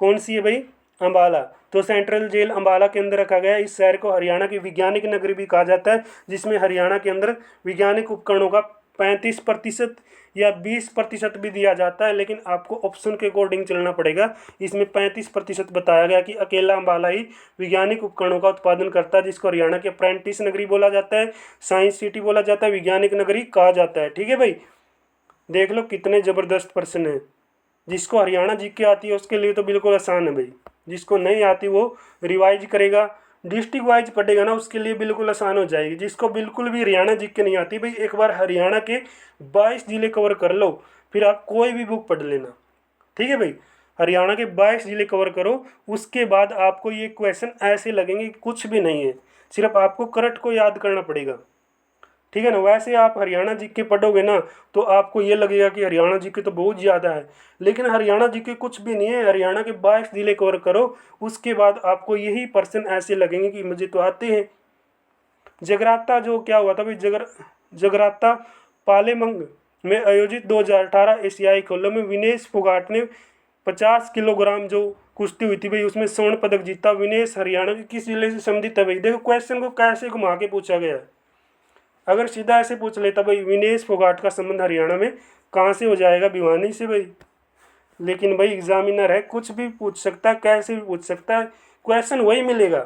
कौन सी है भाई? अंबाला। तो सेंट्रल जेल अंबाला के अंदर रखा गया है। इस शहर को हरियाणा की वैज्ञानिक नगरी भी कहा जाता है, जिसमें हरियाणा के अंदर वैज्ञानिक उपकरणों का 35% या 20% भी दिया जाता है, लेकिन आपको ऑप्शन के अकॉर्डिंग चलना पड़ेगा। इसमें 35% बताया गया कि अकेला अंबाला ही वैज्ञानिक उपकरणों का उत्पादन करता है, जिसको हरियाणा के अप्रेंटिस नगरी बोला जाता है, साइंस सिटी बोला जाता है, वैज्ञानिक नगरी कहा जाता है। ठीक है भाई, देख लो कितने ज़बरदस्त प्रश्न है। जिसको हरियाणा जीके आती है उसके लिए तो बिल्कुल आसान है भाई, जिसको नहीं आती वो रिवाइज करेगा, डिस्ट्रिक्ट वाइज पढ़ेगा ना, उसके लिए बिल्कुल आसान हो जाएगी। जिसको बिल्कुल भी हरियाणा जीके नहीं आती भाई, एक बार हरियाणा के 22 जिले कवर कर लो, फिर आप कोई भी बुक पढ़ लेना। ठीक है भाई, हरियाणा के 22 जिले कवर करो, उसके बाद आपको ये क्वेश्चन ऐसे लगेंगे कि कुछ भी नहीं है, सिर्फ आपको करंट को याद करना पड़ेगा। ठीक है ना। वैसे आप हरियाणा जीके पढ़ोगे ना तो आपको ये लगेगा कि हरियाणा जीके तो बहुत ज़्यादा है, लेकिन हरियाणा जीके कुछ भी नहीं है। हरियाणा के 22 जिले कवर करो, उसके बाद आपको यही प्रश्न ऐसे लगेंगे कि मुझे तो आते हैं। जगराता जो क्या हुआ था भाई, जगराता पालेमंग में आयोजित 2018 एशियाई खेलों में विनेश फोगाट ने 50 किलोग्राम जो कुश्ती हुई थी भाई, उसमें स्वर्ण पदक जीता। विनेश हरियाणा के किस जिले से संबंधित है भाई? देखो क्वेश्चन को कैसे घुमा के पूछा गया है। अगर सीधा ऐसे पूछ लेता भाई विनेश फोगाट का संबंध हरियाणा में कहाँ से हो जाएगा? भिवानी से भाई। लेकिन भाई एग्जामिनर है, कुछ भी पूछ सकता है, कैसे भी पूछ सकता है, क्वेश्चन वही मिलेगा।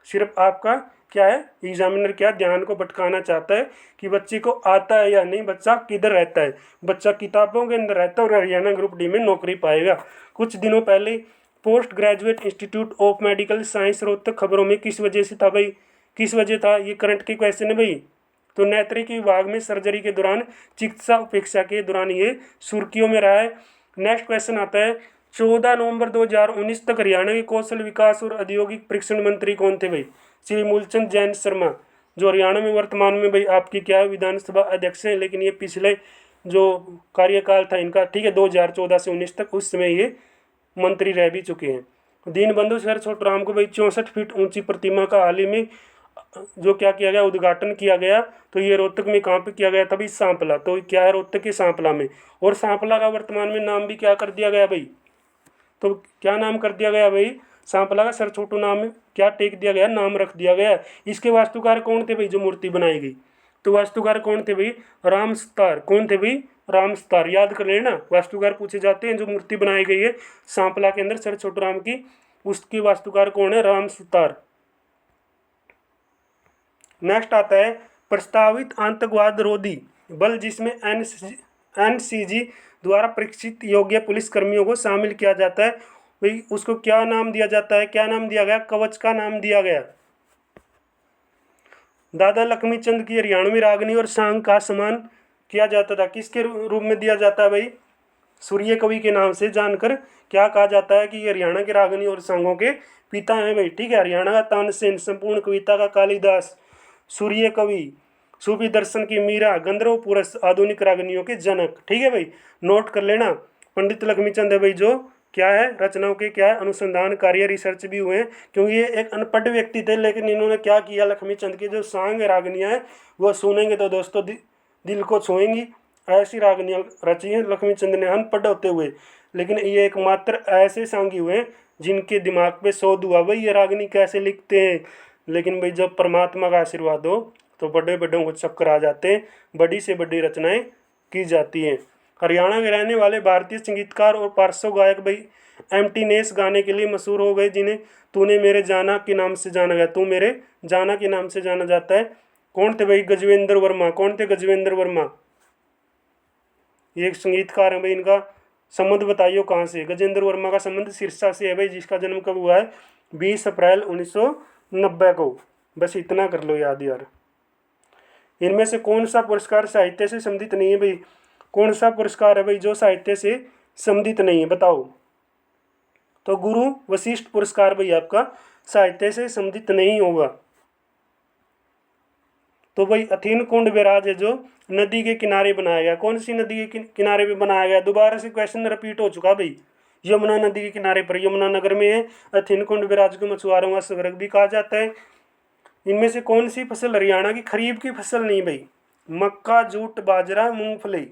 सिर्फ आपका क्या है, एग्जामिनर क्या ध्यान को भटकाना चाहता है कि बच्चे को आता है या नहीं, बच्चा किधर रहता है। बच्चा किताबों के अंदर रहता है और हरियाणा ग्रुप डी में नौकरी पाएगा। कुछ दिनों पहले post graduate institute of medical science Rohtak खबरों में किस वजह से था भाई? किस वजह था? ये करंट के क्वेश्चन है भाई। तो नेत्र विभाग में सर्जरी के दौरान चिकित्सा उपेक्षा के दौरान ये सुर्खियों में रहा है। नेक्स्ट क्वेश्चन आता है, 14 नवंबर 2019 तक हरियाणा के कौशल विकास और औद्योगिक प्रशिक्षण मंत्री कौन थे भाई? श्री मूलचंद जैन शर्मा, जो हरियाणा में वर्तमान में भाई आपकी क्या है, विधानसभा अध्यक्ष हैं, लेकिन ये पिछले जो कार्यकाल था इनका, ठीक है, 2014 से 19 तक, उस समय ये मंत्री रह भी चुके हैं। दीनबंधु सर छोटराम को भाई 64 फीट ऊंची प्रतिमा का हाल ही में जो क्या किया गया, उद्घाटन किया गया, तो ये रोहतक में कहाँ पे किया गया था भाई, सांपला। तो क्या है, रोहतक के सांपला में। और सांपला का वर्तमान में नाम भी क्या कर दिया गया भाई, तो क्या नाम कर दिया गया भाई, सांपला का सर छोटू नाम क्या टेक दिया गया, नाम रख दिया गया। इसके वास्तुकार कौन थे भाई, जो मूर्ति बनाई गई, तो वास्तुकार कौन थे भाई, राम सुतार। कौन थे भाई, राम सुतार। याद कर लेना, वास्तुकार पूछे जाते हैं। जो मूर्ति बनाई गई है सांपला के अंदर सर छोटू राम की, उसकी वास्तुकार कौन है, राम सुतार। नेक्स्ट आता है प्रस्तावित आतंकवाद रोधी बल जिसमें एनसीजी द्वारा प्रशिक्षित योग्य पुलिस कर्मियों को शामिल किया जाता है, भाई उसको क्या नाम दिया जाता है, क्या नाम दिया गया, कवच का नाम दिया गया। दादा लक्ष्मीचंद की हरियाणवी रागनी और सांग का सम्मान किया जाता था, किसके रूप में दिया जाता है भाई, सूर्य कवि के नाम से जानकर क्या कहा जाता है कि ये हरियाणा के रागनी और सांगों के पिता हैं भाई, ठीक है। हरियाणा का तानसेन, संपूर्ण कविता का कालिदास, सूर्य कवि, सूफी दर्शन की मीरा, गंधर्व पुरुष, आधुनिक रागनियों के जनक, ठीक है भाई, नोट कर लेना। पंडित लक्ष्मीचंद है भाई, जो क्या है, रचनाओं के क्या है, अनुसंधान कार्य, रिसर्च भी हुए हैं, क्योंकि ये एक अनपढ़ व्यक्ति थे, लेकिन इन्होंने क्या किया, लक्ष्मीचंद के जो सांग रागनियाँ हैं वो सुनेंगे तो दोस्तों दिल को छुएंगी, ऐसी रागनियाँ रची हैं लक्ष्मीचंद ने अनपढ़ होते हुए। लेकिन ये एकमात्र ऐसे सांगी हुए हैं जिनके दिमाग पे शोध हुआ भाई ये रागनी कैसे लिखते हैं। लेकिन भाई जब परमात्मा का आशीर्वाद हो तो बड़े बड़ों को चक्कर आ जाते हैं, बड़ी से बड़ी रचनाएं की जाती हैं। हरियाणा के रहने वाले भारतीय संगीतकार और पार्श्व गायक भाई एम्प्टीनेस गाने के लिए मशहूर हो गए, जिन्हें तूने मेरे जाना के नाम से जाना गया, तू मेरे जाना के नाम से जाना जाता है। कौन थे भाई, गजवेंद्र वर्मा। कौन थे, गजवेंद्र वर्मा। ये एक संगीतकार है भाई, इनका संबंध बताइए कहाँ से। गजेंद्र वर्मा का संबंध सिरसा से है भाई, जिसका जन्म कब हुआ है, 20 अप्रैल 1990 को। बस इतना कर लो याद यार। इनमें से कौन सा पुरस्कार साहित्य से संबंधित नहीं है भाई, कौन सा पुरस्कार है भाई जो साहित्य से संबंधित नहीं है, बताओ। तो गुरु वशिष्ठ पुरस्कार भाई आपका साहित्य से संबंधित नहीं होगा। तो भाई अथीन कुंड विराज है जो नदी के किनारे बनाया गया, कौन सी नदी के किनारे पे बनाया गया, दोबारा से क्वेश्चन रिपीट हो चुका भाई। यमुना नदी के किनारे पर, यमुना नगर में है। अथीन कुंड विराज को मछुआरों का स्वर्ग भी कहा जाता है। इनमें से कौन सी फसल हरियाणा की खरीफ की फसल नहीं भाई, मक्का, जूट, बाजरा, मूंगफली।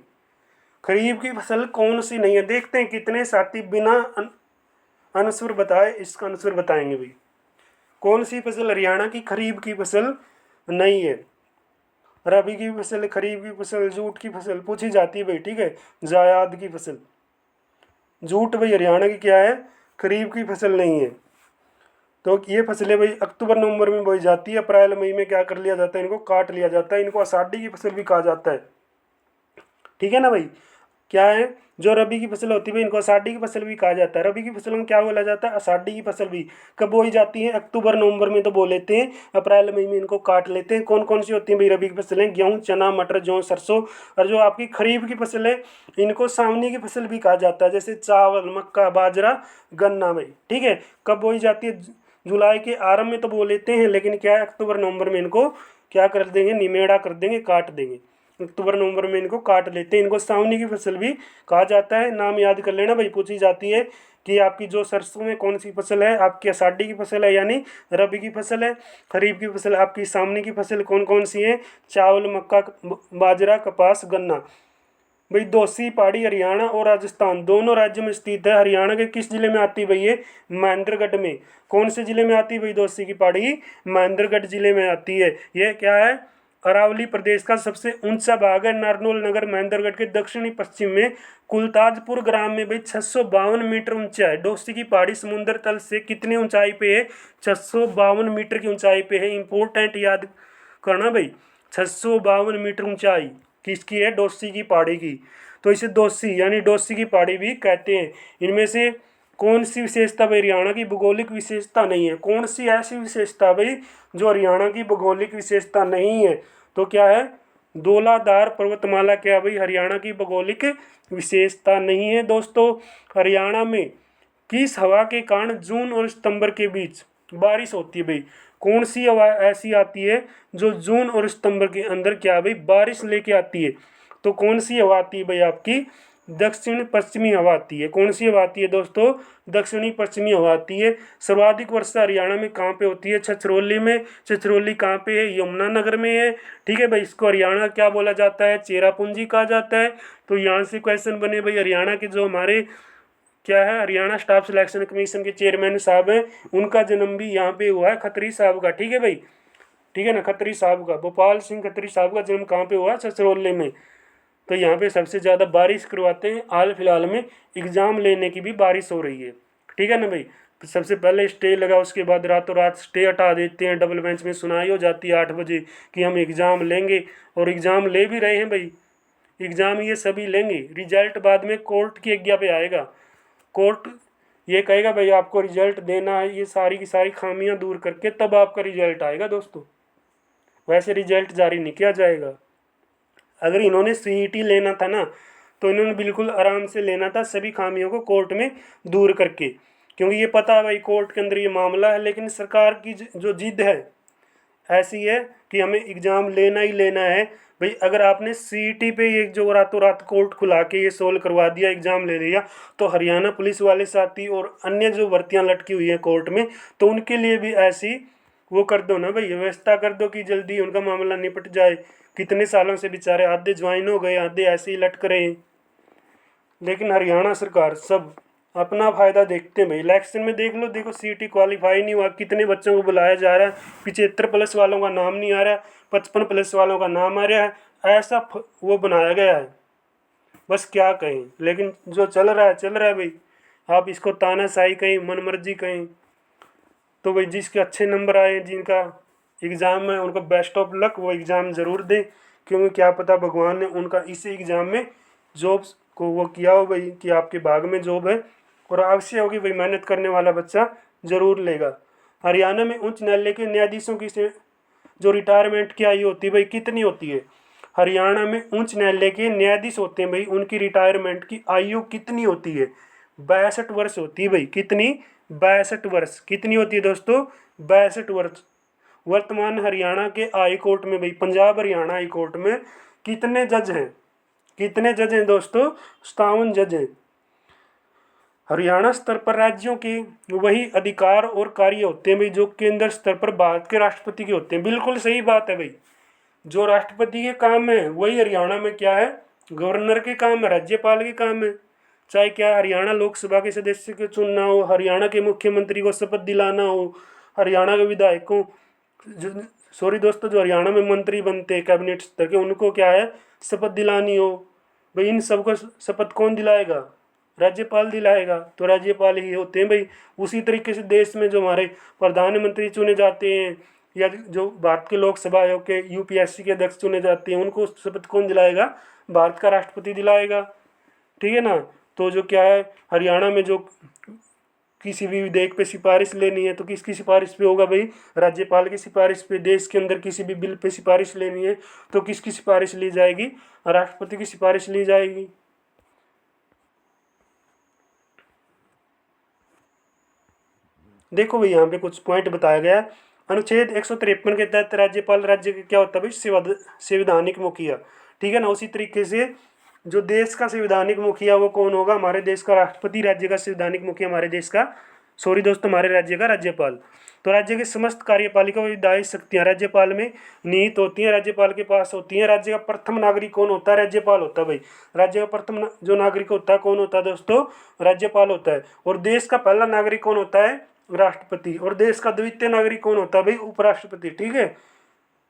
खरीफ की फसल कौन सी नहीं है, देखते हैं कितने साथी बिना अनुस्वर बताए इसका अनुस्वर बताएंगे भाई। कौन सी फसल हरियाणा की खरीफ की फसल नहीं है, रबी की फसल, खरीफ की फसल, जूट की फसल पूछी जाती है भाई, ठीक है। जायद की फसल, जूट भाई हरियाणा की क्या है, खरीफ की फसल नहीं है। तो ये फसलें भाई अक्टूबर नवंबर में बोई जाती है, अप्रैल मई में क्या कर लिया जाता है, इनको काट लिया जाता है। इनको आषाढ़ी की फसल भी कहा जाता है, ठीक है ना भाई। क्या है, जो रबी की फसल होती है इनको आषाढ़ी की फसल भी कहा जाता है। रबी की फसल में क्या बोला जाता है, आषाढ़ी की फसल भी। कब बोई जाती है, अक्टूबर नवंबर में तो बो लेते हैं, अप्रैल मई में इनको काट लेते हैं। कौन कौन सी होती है भाई रबी की फसलें, गेहूँ, चना, मटर, जौ, सरसों। और जो आपकी खरीफ की फसल है इनको सावनी की फसल भी कहा जाता है, जैसे चावल, मक्का, बाजरा, गन्ना भाई, ठीक है। कब बोई जाती है, जुलाई के आरंभ में तो बो लेते हैं, लेकिन क्या है अक्टूबर नवंबर में इनको क्या कर देंगे, निमेड़ा कर देंगे, काट देंगे। अक्टूबर नवंबर में इनको काट लेते हैं, इनको सावनी की फसल भी कहा जाता है। नाम याद कर लेना भाई, पूछी जाती है कि आपकी जो सरसों में कौन सी फसल है, आपकी आषाढ़ी की फसल है यानी रबी की फसल है, खरीफ की फसल आपकी सावनी की फसल कौन कौन सी है, चावल, मक्का, बाजरा, कपास, गन्ना। भाई दोसी पहाड़ी हरियाणा और राजस्थान दोनों राज्यों में स्थित है। हरियाणा के किस जिले में आती है भाई ये, महेंद्रगढ़ में। कौन से जिले में आती है भाई दोसी की पहाड़ी, महेंद्रगढ़ जिले में आती है। ये क्या है, अरावली प्रदेश का सबसे ऊंचा भाग है। नारनौल नगर महेंद्रगढ़ के दक्षिणी पश्चिम में कुलताजपुर ग्राम में भाई 652 मीटर ऊंचा है। दोस्ती की पहाड़ी समुद्र तल से कितनी ऊंचाई पे है, 652 मीटर की ऊंचाई पे है। इंपॉर्टेंट याद करना भाई, 652 मीटर ऊंचाई किसकी है, डोसी की पहाड़ी की। तो इसे दोसी यानी डोसी की पहाड़ी भी कहते हैं। इनमें से कौन सी विशेषता भाई हरियाणा की भौगोलिक विशेषता नहीं है, कौन सी ऐसी विशेषता भाई जो हरियाणा की भौगोलिक विशेषता नहीं है, तो क्या है, धौलाधार पर्वतमाला क्या भाई हरियाणा की भौगोलिक विशेषता नहीं है। दोस्तों हरियाणा में किस हवा के कारण जून और सितंबर के बीच बारिश होती है भाई, कौन सी हवा ऐसी आती है जो जून और सितंबर के अंदर क्या भाई बारिश लेके आती है, तो कौन सी हवा आती है भाई आपकी दक्षिण पश्चिमी हवा आती है। कौन सी हवा आती है दोस्तों? दक्षिणी पश्चिमी हवा आती है। सर्वाधिक वर्षा हरियाणा में कहाँ पे होती है? छछरौली में। छछरौली कहाँ पे है? यमुनानगर में है। ठीक है भाई, इसको हरियाणा क्या बोला जाता है? चेरापूंजी कहा जाता है। तो यहाँ से क्वेश्चन बने भाई, हरियाणा के जो हमारे क्या है, हरियाणा स्टाफ सिलेक्शन कमीशन के चेयरमैन साहब हैं, उनका जन्म भी यहाँ पे हुआ है, खत्री साहब का। ठीक है भाई, ठीक है ना, खत्री साहब का, भोपाल सिंह खत्री साहब का जन्म कहाँ पे हुआ? छछरौली में। तो यहाँ पे सबसे ज़्यादा बारिश करवाते हैं। हाल फिलहाल में एग्ज़ाम लेने की भी बारिश हो रही है। ठीक है ना भाई, तो सबसे पहले स्टे लगा, उसके बाद रातों रात स्टे हटा देते हैं। डबल बेंच में सुनाई हो जाती है 8 बजे कि हम एग्ज़ाम लेंगे, और एग्ज़ाम ले भी रहे हैं भाई। एग्ज़ाम ये सभी लेंगे, रिजल्ट बाद में कोर्ट की आज्ञा पे आएगा। कोर्ट ये कहेगा भाई आपको रिजल्ट देना है, ये सारी की सारी खामियां दूर करके तब आपका रिजल्ट आएगा दोस्तों। वैसे रिजल्ट जारी नहीं किया जाएगा। अगर इन्होंने सीईटी लेना था ना, तो इन्होंने बिल्कुल आराम से लेना था, सभी खामियों को कोर्ट में दूर करके। क्योंकि ये पता है भाई कोर्ट के अंदर ये मामला है, लेकिन सरकार की जो जिद है ऐसी है कि हमें एग्ज़ाम लेना ही लेना है भाई। अगर आपने सीईटी पे ये जो रातों रात कोर्ट खुला के ये सोल्व करवा दिया, एग्ज़ाम ले लिया, तो हरियाणा पुलिस वाले साथी और अन्य जो भर्तियां लटकी हुई हैं कोर्ट में, तो उनके लिए भी ऐसी वो कर दो ना भाई, व्यवस्था कर दो कि जल्दी उनका मामला निपट जाए। कितने सालों से बेचारे आधे ज्वाइन हो गए, आधे ऐसे ही लटक रहे हैं। लेकिन हरियाणा सरकार सब अपना फ़ायदा देखते हैं भाई। इलेक्शन में देख लो, देखो सीईटी क्वालिफाई नहीं हुआ, कितने बच्चों को बुलाया जा रहा है, 75+ वालों का नाम नहीं आ रहा, 55+ वालों का नाम आ रहा है। ऐसा वो बनाया गया है, बस क्या कहें। लेकिन जो चल रहा है चल रहा है भाई। आप इसको तानाशाही कहें, मनमर्जी कहें, तो भाई जिसके अच्छे नंबर आए, जिनका एग्ज़ाम में उनको बेस्ट ऑफ लक, वो एग्ज़ाम ज़रूर दें। क्योंकि क्या पता भगवान ने उनका इसी एग्ज़ाम में जॉब्स को वो किया हो भाई, कि आपके भाग में जॉब है, और अवश्य होगी भाई, मेहनत करने वाला बच्चा ज़रूर लेगा। हरियाणा में उच्च न्यायालय के न्यायाधीशों की जो रिटायरमेंट की आयु होती है भाई, कितनी होती है? हरियाणा में उच्च न्यायालय के न्यायाधीश होते हैं भाई, उनकी रिटायरमेंट की आयु कितनी होती है? 62 वर्ष होती है भाई। कितनी? 62 वर्ष। कितनी होती है दोस्तों? 62 वर्ष। वर्तमान हरियाणा के हाई कोर्ट में भाई, पंजाब हरियाणा हाई कोर्ट में कितने जज हैं? कितने जज हैं दोस्तों? 57 जज हैं। हरियाणा स्तर पर राज्यों के वही अधिकार और कार्य होते हैं भाई जो केंद्र स्तर पर भारत के राष्ट्रपति के होते हैं। बिल्कुल सही बात है भाई, जो राष्ट्रपति के काम है वही हरियाणा में क्या है? गवर्नर के काम है, राज्यपाल के काम है। चाहे क्या हरियाणा लोकसभा के सदस्य को चुनना हो, हरियाणा के मुख्यमंत्री को शपथ दिलाना हो, हरियाणा के विधायकों सॉरी दोस्तों, जो हरियाणा में मंत्री बनते हैं कैबिनेट स्तर के, उनको क्या है? शपथ दिलानी हो भाई। इन सबको शपथ कौन दिलाएगा? राज्यपाल दिलाएगा। तो राज्यपाल ही होते हैं भाई। उसी तरीके से देश में जो हमारे प्रधानमंत्री चुने जाते हैं, या जो भारत के लोकसभा आयोग के यूपीएससी के अध्यक्ष चुने जाते हैं, उनको शपथ कौन दिलाएगा? भारत का राष्ट्रपति दिलाएगा। ठीक है ना। तो जो क्या है, हरियाणा में जो किसी भी विधेयक पे सिफारिश लेनी है तो किसकी सिफारिश पे होगा भाई? राज्यपाल की सिफारिश पे। देश के अंदर किसी भी बिल पे सिफारिश लेनी है तो किसकी सिफारिश ली जाएगी? राष्ट्रपति की सिफारिश ली जाएगी। देखो भाई, यहाँ पे कुछ पॉइंट बताया गया है। अनुच्छेद 153 के तहत राज्यपाल राज्य का क्या होता है भाई? संवैधानिक मुखिया। ठीक है ना। उसी तरीके से जो देश का संवैधानिक मुखिया वो कौन होगा? हमारे देश का राष्ट्रपति। राज्य का संवैधानिक मुखिया हमारे देश का, सॉरी दोस्तों, हमारे राज्य का राज्यपाल। तो राज्य के समस्त कार्यपालिका व विधायी शक्तियाँ राज्यपाल में निहित होती हैं, राज्यपाल के पास होती हैं। राज्य का प्रथम नागरिक कौन होता है? राज्यपाल होता है भाई। राज्य का प्रथम जो नागरिक होता है कौन होता है दोस्तों? राज्यपाल होता है। और देश का पहला नागरिक कौन होता है? राष्ट्रपति। और देश का द्वितीय नागरिक कौन होता है भाई? उपराष्ट्रपति। ठीक है,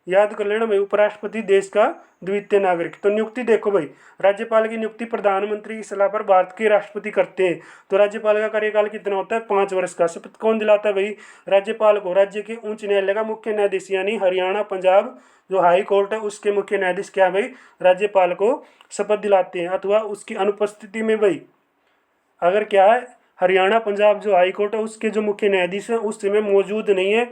याद कर लेना भाई, उपराष्ट्रपति देश का द्वितीय नागरिक। तो नियुक्ति देखो भाई, राज्यपाल की नियुक्ति प्रधानमंत्री की सलाह पर भारत के राष्ट्रपति करते हैं। तो राज्यपाल का कार्यकाल कितना होता है? 5 वर्ष का। शपथ कौन दिलाता है भाई? राज्यपाल को। राज्य के उच्च न्यायालय का मुख्य न्यायाधीश, यानी हरियाणा पंजाब जो हाई कोर्ट है उसके मुख्य न्यायाधीश क्या है भाई? राज्यपाल को शपथ दिलाते हैं। अथवा उसकी अनुपस्थिति में भाई, अगर क्या है, हरियाणा पंजाब जो हाई कोर्ट है उसके जो मुख्य न्यायाधीश हैं उस समय मौजूद नहीं है,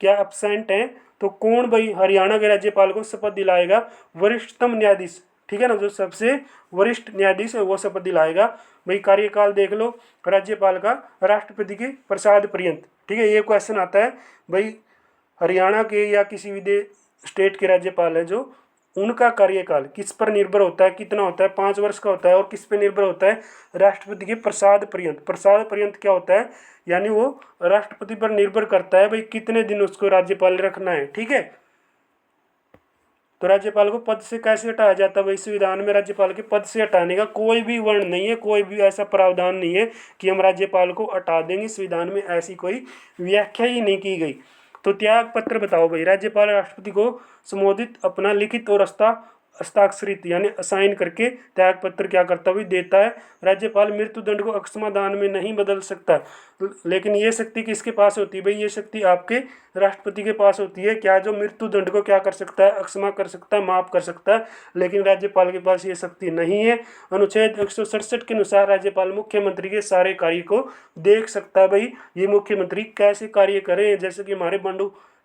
क्या एब्सेंट हैं, तो कौन भाई हरियाणा के राज्यपाल को शपथ दिलाएगा? वरिष्ठतम न्यायाधीश। ठीक है ना, जो सबसे वरिष्ठ न्यायाधीश है वो शपथ दिलाएगा भाई। कार्यकाल देख लो राज्यपाल का राष्ट्रपति के प्रसाद पर्यंत। ठीक है, ये क्वेश्चन आता है भाई, हरियाणा के या किसी भी स्टेट के राज्यपाल है जो उनका कार्यकाल किस पर निर्भर होता है, कितना होता है, 5 वर्ष का होता है। और किस पर निर्भर होता है, राष्ट्रपति के प्रसाद पर्यंत। प्रसाद पर्यंत क्या होता है, यानी वो राष्ट्रपति पर निर्भर करता है भाई कितने दिन उसको राज्यपाल रखना है। ठीक है, तो राज्यपाल को पद से कैसे हटाया जाता है, इस विधान में राज्यपाल के पद से हटाने का कोई भी वर्ण नहीं है, कोई भी ऐसा प्रावधान नहीं है कि हम राज्यपाल को हटा देंगे। इस विधान में ऐसी कोई व्याख्या ही नहीं की गई। तो त्याग पत्र बताओ भाई, राज्यपाल राष्ट्रपति को संबोधित अपना लिखित और हस्ताक्षरित यानी असाइन करके त्याग पत्र क्या करता हुआ देता है। राज्यपाल मृत्यु दंड को अकस्मादान में नहीं बदल सकता, लेकिन ये शक्ति किसके पास होती है भाई, ये शक्ति आपके राष्ट्रपति के पास होती है। क्या, जो मृत्यु दंड को क्या कर सकता है, अक्षमा कर सकता है, माफ कर सकता है, लेकिन राज्यपाल के पास ये शक्ति नहीं है। अनुच्छेद 167 के अनुसार राज्यपाल मुख्यमंत्री के सारे कार्य को देख सकता है भाई, ये मुख्यमंत्री कैसे कार्य करें। जैसे कि हमारे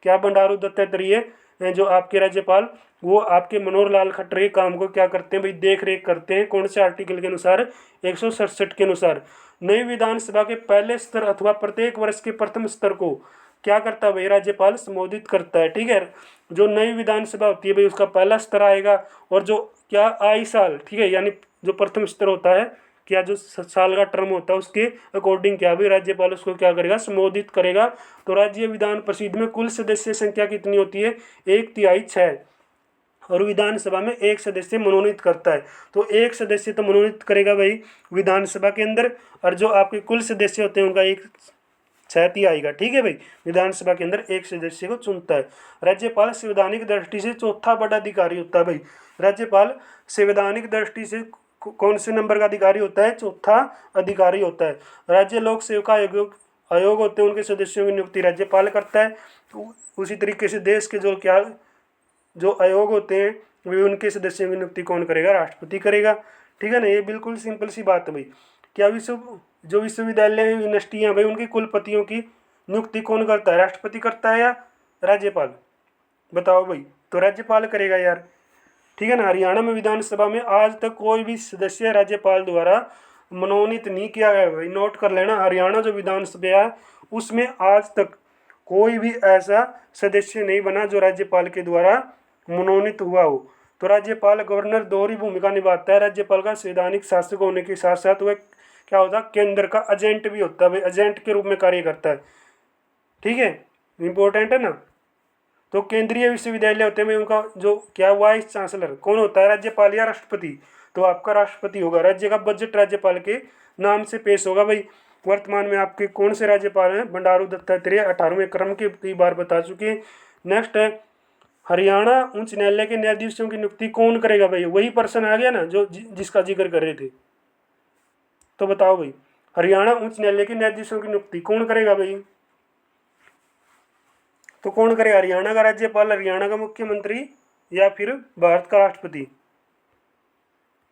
बंडारू दत्तात्रेय जो आपके राज्यपाल, वो आपके मनोहर लाल खट्टर के काम को क्या करते हैं भाई, देख रेख करते हैं। कौन से आर्टिकल के अनुसार, 167 के अनुसार। नई विधानसभा के पहले स्तर अथवा प्रत्येक वर्ष के प्रथम स्तर को क्या करता है भाई, राज्यपाल संबोधित करता है। ठीक है, जो नई विधानसभा होती है भाई उसका पहला स्तर आएगा, और जो क्या आई साल, ठीक है, यानी जो प्रथम स्तर होता है, क्या जो साल का टर्म होता है उसके अकॉर्डिंग क्या भी राज्यपाल उसको क्या करेगा, संबोधित करेगा। तो राज्य विधान परिषद में कुल सदस्य संख्या कितनी होती है, 1/3 6, और विधानसभा में 1 सदस्य मनोनीत करता है। तो 1 सदस्य तो मनोनीत करेगा भाई विधानसभा के अंदर, और जो आपके कुल सदस्य होते हैं उनका 1/6 आएगा। ठीक है भाई, विधानसभा के अंदर 1 सदस्य को चुनता है। राज्यपाल संवैधानिक दृष्टि से चौथा बड़ा अधिकारी होता है भाई। राज्यपाल संवैधानिक दृष्टि से कौन से नंबर का अधिकारी होता है, चौथा अधिकारी होता है। राज्य लोक सेवका आयोग होते हैं, उनके सदस्यों की नियुक्ति राज्यपाल करता है। तो उसी तरीके से देश के जो आयोग होते हैं वे उनके सदस्यों की नियुक्ति कौन करेगा, राष्ट्रपति करेगा। ठीक है ना, ये बिल्कुल सिंपल सी बात है भाई। क्या विश्वविद्यालय यूनिवर्सिटियाँ भाई, उनके कुलपतियों की नियुक्ति कौन करता है, राष्ट्रपति करता है या राज्यपाल, बताओ भाई। तो राज्यपाल करेगा यार। ठीक है ना, हरियाणा में विधानसभा में आज तक कोई भी सदस्य राज्यपाल द्वारा मनोनीत नहीं किया गया भाई, नोट कर लेना। हरियाणा जो विधानसभा है उसमें आज तक कोई भी ऐसा सदस्य नहीं बना जो राज्यपाल के द्वारा मनोनीत हुआ हो। तो राज्यपाल गवर्नर दोहरी भूमिका निभाता है। राज्यपाल का संवैधानिक शासक होने के साथ साथ वह क्या होता है, केंद्र का एजेंट भी होता है भाई, एजेंट के रूप में कार्य करता है। ठीक है, इंपॉर्टेंट है ना। तो केंद्रीय विश्वविद्यालय होते हैं भाई, उनका जो क्या वाइस चांसलर कौन होता है, राज्यपाल या राष्ट्रपति, तो आपका राष्ट्रपति होगा। राज्य का बजट राज्यपाल के नाम से पेश होगा भाई। वर्तमान में आपके कौन से राज्यपाल हैं, बंडारू दत्तात्रेय 18वें क्रम के कई बार बता चुके हैं। नेक्स्ट है, हरियाणा उच्च न्यायालय के न्यायाधीशों की नियुक्ति कौन करेगा भाई, वही पर्सन आ गया ना जो जिसका जिक्र कर रहे थे। तो बताओ भाई, हरियाणा उच्च न्यायालय के न्यायाधीशों की नियुक्ति कौन करेगा भाई, तो कौन करेगा, हरियाणा का राज्यपाल, हरियाणा का मुख्यमंत्री, या फिर भारत का राष्ट्रपति,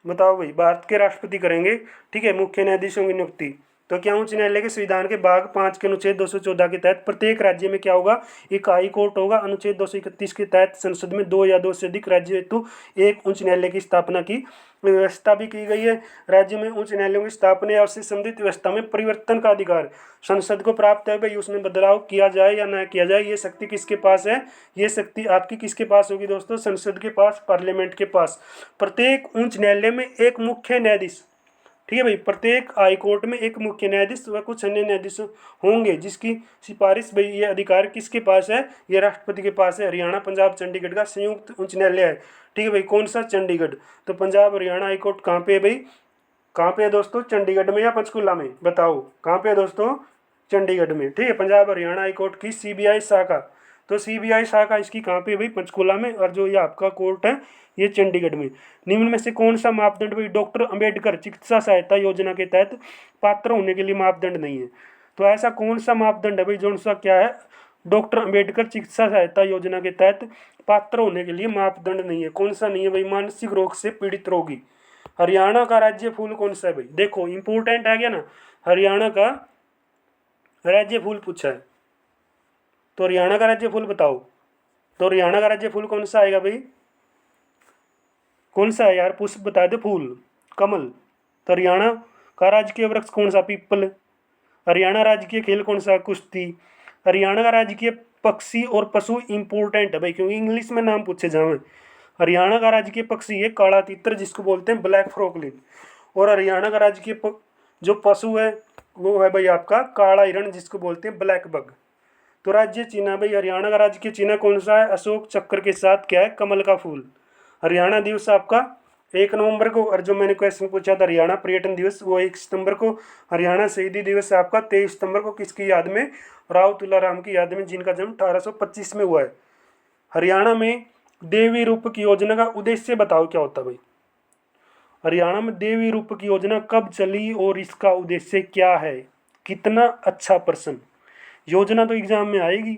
बताओ भाई। भारत के राष्ट्रपति करेंगे। ठीक है, मुख्य न्यायाधीशों की नियुक्ति। तो क्या उच्च न्यायालय के संविधान के भाग 5 के अनुच्छेद 214 के तहत प्रत्येक राज्य में क्या होगा, एक हाई कोर्ट होगा। अनुच्छेद 231 के तहत संसद में 2 या 2 से अधिक राज्य हेतु एक उच्च न्यायालय की स्थापना की व्यवस्था भी की गई है। राज्य में उच्च न्यायालयों की स्थापना या उससे संबंधित व्यवस्था में परिवर्तन का अधिकार संसद को प्राप्त है भाई, उसमें बदलाव किया जाए या न किया जाए, ये शक्ति किसके पास है, ये शक्ति आपकी किसके पास होगी दोस्तों, संसद के पास, पार्लियामेंट के पास। प्रत्येक उच्च न्यायालय में एक मुख्य न्यायाधीश, ठीक है भाई, प्रत्येक हाई कोर्ट में एक मुख्य न्यायाधीश व कुछ अन्य न्यायाधीश होंगे जिसकी सिफारिश भाई, ये अधिकार किसके पास है, ये राष्ट्रपति के पास है। हरियाणा पंजाब चंडीगढ़ का संयुक्त उच्च न्यायालय है। ठीक है भाई, कौन सा, चंडीगढ़। तो पंजाब हरियाणा हाई कोर्ट कहाँ पे है भाई, कहाँ पे है दोस्तों, चंडीगढ़ में या पंचकुला में, बताओ कहाँ पे है दोस्तों, चंडीगढ़ में। ठीक है, पंजाब हरियाणा हाई कोर्ट की सीबीआई शाखा, तो सीबीआई शाखा इसकी कहाँ पे है भाई, पंचकुला में, और जो ये आपका कोर्ट है ये चंडीगढ़ में। निम्न में से कौन सा मापदंड भाई डॉक्टर अंबेडकर चिकित्सा सहायता योजना के तहत पात्र होने के लिए मापदंड नहीं है। तो ऐसा कौन सा मापदंड है भाई, जो सा क्या है, डॉक्टर अंबेडकर चिकित्सा सहायता योजना के तहत पात्र होने के लिए मापदंड नहीं है। कौन सा नहीं है भाई, मानसिक रोग से पीड़ित रोगी। हरियाणा का राज्य फूल कौन सा है भाई, देखो इंपोर्टेंट आ गया ना, हरियाणा का राज्य फूल पूछा है, तो हरियाणा का राज्य फूल बताओ। तो हरियाणा का राज्य फूल कौन सा आएगा भाई, कौन सा है यार, पुष्प बता दे, फूल, कमल। तो हरियाणा का राजकीय वृक्ष कौन सा, पीपल। हरियाणा राजकीय खेल कौन सा, कुश्ती। हरियाणा का राजकीय पक्षी और पशु इंपोर्टेंट है भाई, क्योंकि इंग्लिश में नाम पूछे जावे। हरियाणा का राजकीय पक्षी है काला तीतर, जिसको बोलते हैं ब्लैक फ्रॉकलिन। और हरियाणा का राजकीय जो पशु है वो है भाई आपका काला हिरण, जिसको बोलते हैं ब्लैक बग। तो राज्य चिन्ह भाई, हरियाणा का राज्य चिन्ह कौन सा है? अशोक चक्र के साथ क्या है? कमल का फूल। हरियाणा दिवस आपका 1 नवंबर को, और जो मैंने क्वेश्चन पूछा था हरियाणा पर्यटन दिवस वो 1 सितंबर को। हरियाणा शहीदी दिवस आपका 23 सितंबर को, किसकी याद में? राव तुलाराम की याद में, जिनका जन्म 1825 में हुआ है। हरियाणा में देवी रूपक योजना का उद्देश्य बताओ क्या होता है भाई? हरियाणा में देवी रूपक योजना कब चली और इसका उद्देश्य क्या है? कितना अच्छा प्रश्न। योजना तो एग्जाम में आएगी,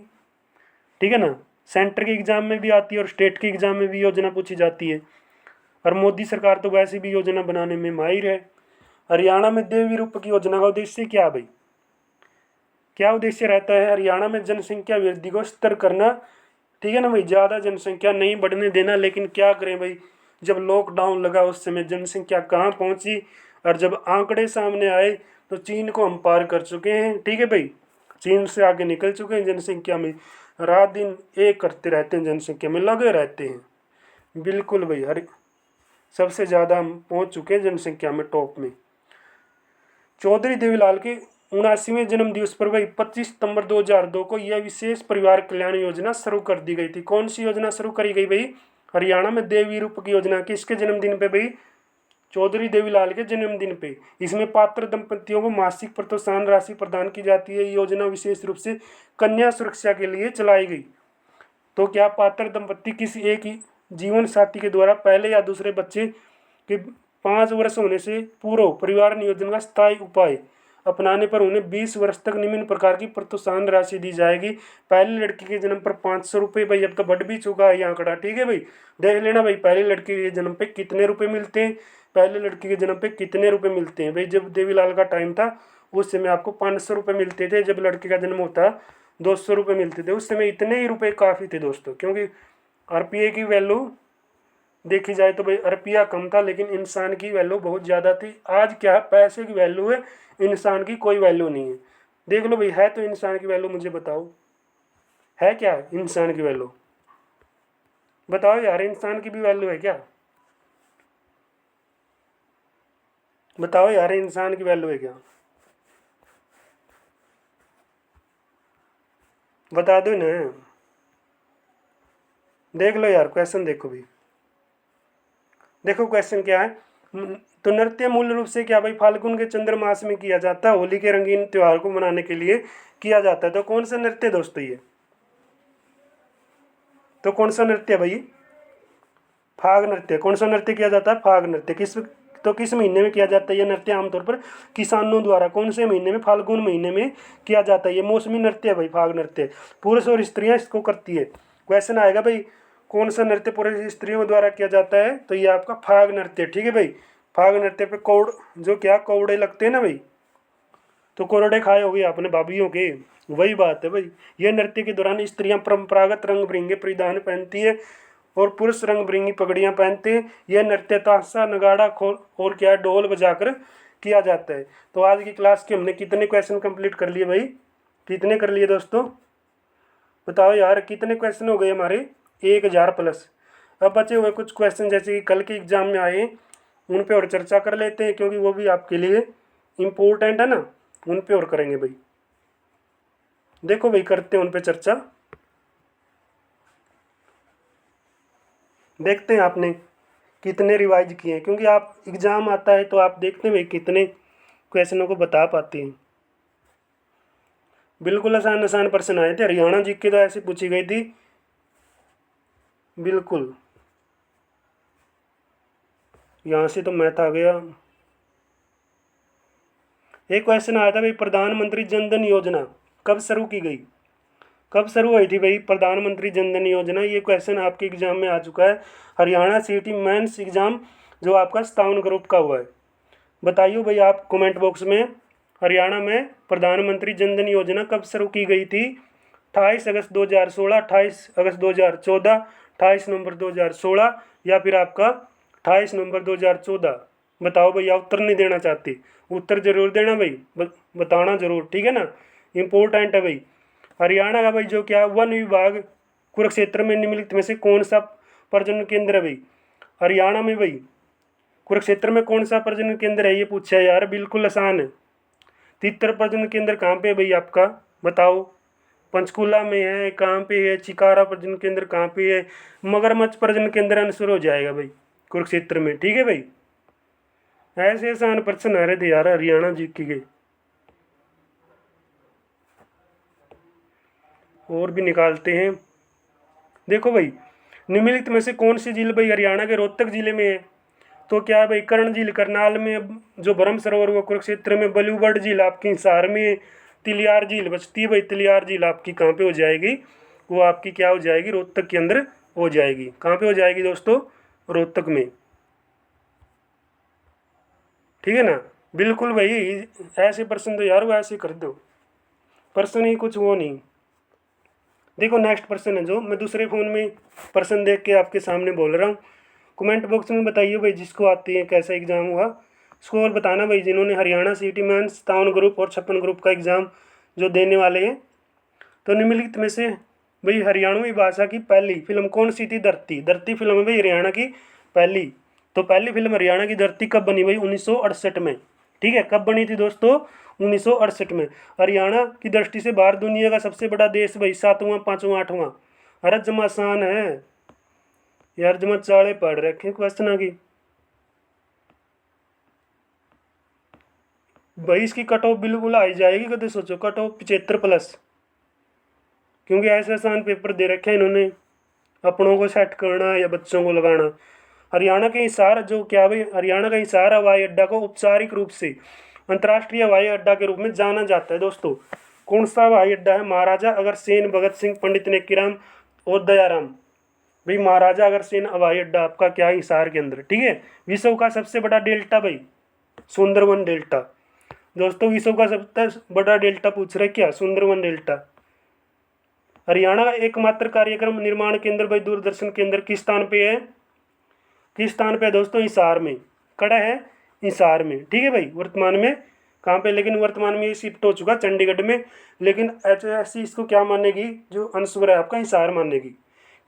ठीक है ना, सेंटर के एग्जाम में भी आती है और स्टेट के एग्जाम में भी योजना पूछी जाती है, और मोदी सरकार तो वैसे भी योजना बनाने में माहिर है। हरियाणा में देवी रूपक योजना का उद्देश्य क्या है भाई? क्या उद्देश्य रहता है? हरियाणा में जनसंख्या वृद्धि को स्थिर करना, ठीक है ना भाई, ज़्यादा जनसंख्या नहीं बढ़ने देना। लेकिन क्या करें भाई, जब लॉकडाउन लगा उस समय जनसंख्या कहाँ पहुँची, और जब आंकड़े सामने आए तो चीन को हम पार कर चुके हैं, ठीक है भाई, चीन से आगे निकल चुके हैं जनसंख्या में। रात दिन एक करते रहते हैं, जनसंख्या में लगे रहते हैं। बिल्कुल भाई, हर सबसे ज़्यादा हम पहुँच चुके हैं जनसंख्या में, टॉप में। चौधरी देवीलाल के 79वें जन्म दिवस पर भाई 25 सितंबर 2002 को यह विशेष परिवार कल्याण योजना शुरू कर दी गई थी। कौन सी योजना शुरू करी गई भाई? हरियाणा में देवी रूपक योजना। किसके जन्मदिन पे भाई? चौधरी देवीलाल के जन्मदिन पे। इसमें पात्र दंपतियों को मासिक प्रोत्साहन राशि प्रदान की जाती है। योजना विशेष रूप से कन्या सुरक्षा के लिए चलाई गई। तो क्या पात्र दंपत्ति किसी एक ही जीवन साथी के द्वारा पहले या दूसरे बच्चे के 5 वर्ष होने से पूर्व परिवार नियोजन का स्थायी उपाय अपनाने पर उन्हें 20 वर्ष तक निम्न प्रकार की प्रोत्साहन राशि दी जाएगी। पहली लड़की के जन्म पर 500 रुपये भाई, अब तो बढ़ भी चुका है ये आंकड़ा, ठीक है भाई, देख लेना भाई, पहली लड़की के जन्म पे कितने रुपए मिलते हैं, पहली लड़की के जन्म पे कितने रुपए मिलते हैं भाई। जब देवीलाल का टाइम था उस समय आपको 500 रुपये मिलते थे, जब लड़की का जन्म होता 200 रुपये मिलते थे। उस समय इतने ही रुपये काफ़ी थे दोस्तों, क्योंकि आरपीए की वैल्यू देखी जाए तो भाई रुपया कम था, लेकिन इंसान की वैल्यू बहुत ज़्यादा थी। आज क्या है, पैसे की वैल्यू है, इंसान की कोई वैल्यू नहीं है। देख लो भाई, है तो इंसान की वैल्यू, मुझे बताओ है क्या इंसान की वैल्यू? बताओ यार, इंसान की भी वैल्यू है क्या? बताओ यार, इंसान की वैल्यू है क्या? बता दो ना। देख लो यार, क्वेश्चन देखो भी, देखो क्वेश्चन क्या है। तो नृत्य मूल रूप से क्या भाई फाल्गुन के चंद्रमास में किया जाता है, होली के रंगीन त्योहार को मनाने के लिए किया जाता है। तो कौन सा नृत्य दोस्तों ये? तो कौन सा नृत्य भाई? फाग नृत्य। कौन सा नृत्य किया जाता है? फाग नृत्य। किस महीने में किया जाता है ये नृत्य? आमतौर पर किसानों द्वारा कौन से महीने में? फाल्गुन महीने में किया जाता है। ये मौसमी नृत्य है भाई, फाग नृत्य। पुरुष और स्त्रियां इसको करती है। क्वेश्चन आएगा भाई, कौन सा नृत्य पुरुष स्त्रियों द्वारा किया जाता है? तो ये आपका फाग नृत्य, ठीक है भाई। फाग नृत्य पे कौड़े लगते हैं ना भाई, तो कोरडे खाए हो गए आपने भाभीियों के, वही बात है भाई। यह नृत्य के दौरान स्त्रियां परंपरागत रंग बिरंगे परिधान पहनती है और पुरुष रंग बिरंगी पगड़ियां पहनते हैं। यह नृत्य ताशा नगाड़ा खोल और क्या ढोल बजाकर किया जाता है। तो आज की क्लास के हमने कितने क्वेश्चन कंप्लीट कर लिए भाई? कितने कर लिए दोस्तों? बताओ यार, कितने क्वेश्चन हो गए हमारे? 1000 प्लस। अब बचे हुए कुछ क्वेश्चन जैसे कि कल के एग्जाम में आए, उन पे और चर्चा कर लेते हैं, क्योंकि वो भी आपके लिए इम्पोर्टेंट है ना, उन पे और करेंगे भाई। देखो भाई, करते हैं उन पे चर्चा। देखते हैं आपने कितने रिवाइज किए हैं, क्योंकि आप एग्ज़ाम आता है तो आप देखते हैं भाई कितने क्वेश्चनों को बता पाते हैं। बिल्कुल आसान आसान प्रश्न आए थे। हरियाणा जी की तो ऐसे पूछी गई थी बिल्कुल। यहाँ से तो मैथ आ गया। एक क्वेश्चन आया था भाई, प्रधानमंत्री जन धन योजना कब शुरू की गई? कब शुरू हुई थी भाई प्रधानमंत्री जन धन योजना? ये क्वेश्चन आपके एग्जाम में आ चुका है। हरियाणा सीटी मेंस एग्जाम जो आपका 57 ग्रुप का हुआ है। बताइए भाई आप कमेंट बॉक्स में, हरियाणा में प्रधानमंत्री जन धन योजना कब शुरू की गई थी? 28 अगस्त 2016, 28 अगस्त 2014, 28 नवंबर 2016 या फिर आपका 28 नवंबर 2014? बताओ भैया, उत्तर नहीं देना चाहते? उत्तर जरूर देना भाई, बताना जरूर, ठीक है ना, इम्पोर्टेंट है भाई। हरियाणा का भाई जो क्या वन विभाग कुरुक्षेत्र में निम्नलिखित में से कौन सा प्रजनन केंद्र है भाई? हरियाणा में भाई। कुरुक्षेत्र में कौन सा प्रजनन केंद्र है ये पूछा है यार, बिल्कुल आसान है। तीतर प्रजनन केंद्र कहाँ पे है भाई आपका, बताओ? पंचकूला में है, कहाँ पे है? चिकारा प्रजनन केंद्र कहाँ पे है? मगरमच्छ प्रजनन केंद्र आंसर हो जाएगा भाई कुरुक्षेत्र में, ठीक है भाई। ऐसे आसान प्रश्न आ रहे थे यार हरियाणा जी के। और भी निकालते हैं। देखो भाई, निम्नलिखित में से कौन सी झील भाई हरियाणा के रोहतक जिले में है? तो क्या है भाई, कर्ण झील करनाल में, जो ब्रह्म सरोवर वो कुरुक्षेत्र में, बलूबड़ झील आपकी हिसार में, तिलियार झील बचती है भाई। तिलियार झील आपकी कहाँ पे हो जाएगी, वो आपकी क्या हो जाएगी, रोहतक के अंदर हो जाएगी। कहाँ पे हो जाएगी दोस्तों, रोहतक में, ठीक है ना। बिल्कुल भाई, ऐसे प्रश्न तो यार वो ऐसे कर दो, प्रश्न ही कुछ वो नहीं। देखो नेक्स्ट प्रश्न है, जो मैं दूसरे फ़ोन में प्रश्न देख के आपके सामने बोल रहा हूँ। कमेंट बॉक्स में बताइए भाई जिसको आती है कैसा एग्ज़ाम हुआ, स्कोर बताना भाई जिन्होंने हरियाणा सिटी मेंस 57 ग्रुप और 56 ग्रुप का एग्ज़ाम जो देने वाले हैं। तो निम्नलिखित में से भाई हरियाणवी भाषा की पहली फिल्म कौन सी थी? धरती। धरती फिल्म है भाई हरियाणा की पहली। तो पहली फिल्म हरियाणा की धरती कब बनी भाई? 1968 में, ठीक है। कब बनी थी दोस्तों? 1968 में। हरियाणा की दृष्टि से भारत दुनिया का सबसे बड़ा देश भाई, 7वां 5वां 8वां? अरे जमा आसान है यार, जमा चाले पढ़ रखे क्वेश्चन की भाई। इसकी कट ऑफ बिल्कुल आई जाएगी, कभी सोचो कट ऑफ 75+, क्योंकि ऐसे आसान पेपर दे रखे हैं इन्होंने अपनों को सेट करना या बच्चों को लगाना। हरियाणा के हिसार जो क्या भाई, हरियाणा का हिसार हवाई अड्डा को औपचारिक रूप से अंतर्राष्ट्रीय हवाई अड्डा के रूप में जाना जाता है दोस्तों। कौन सा हवाई अड्डा है? महाराजा अग्रसेन, भगत सिंह, पंडित नेकीराम और दयाराम भाई। महाराजा अग्रसेन हवाई अड्डा आपका क्या है, हिसार के अंदर, ठीक है। विश्व का सबसे बड़ा डेल्टा भाई, सुंदरवन डेल्टा। दोस्तों विश्व का सबसे बड़ा डेल्टा पूछ रहे क्या? सुंदरवन डेल्टा। हरियाणा का एकमात्र कार्यक्रम निर्माण केंद्र भाई दूरदर्शन केंद्र किस स्थान पे है? किस स्थान पे है दोस्तों? हिसार में। कड़ा है हिसार में, ठीक है भाई। वर्तमान में कहाँ पे, लेकिन वर्तमान में ये शिफ्ट हो चुका चंडीगढ़ में, लेकिन HSC इसको क्या मानेगी, जो अंशवर है आपका हिसार मानेगी,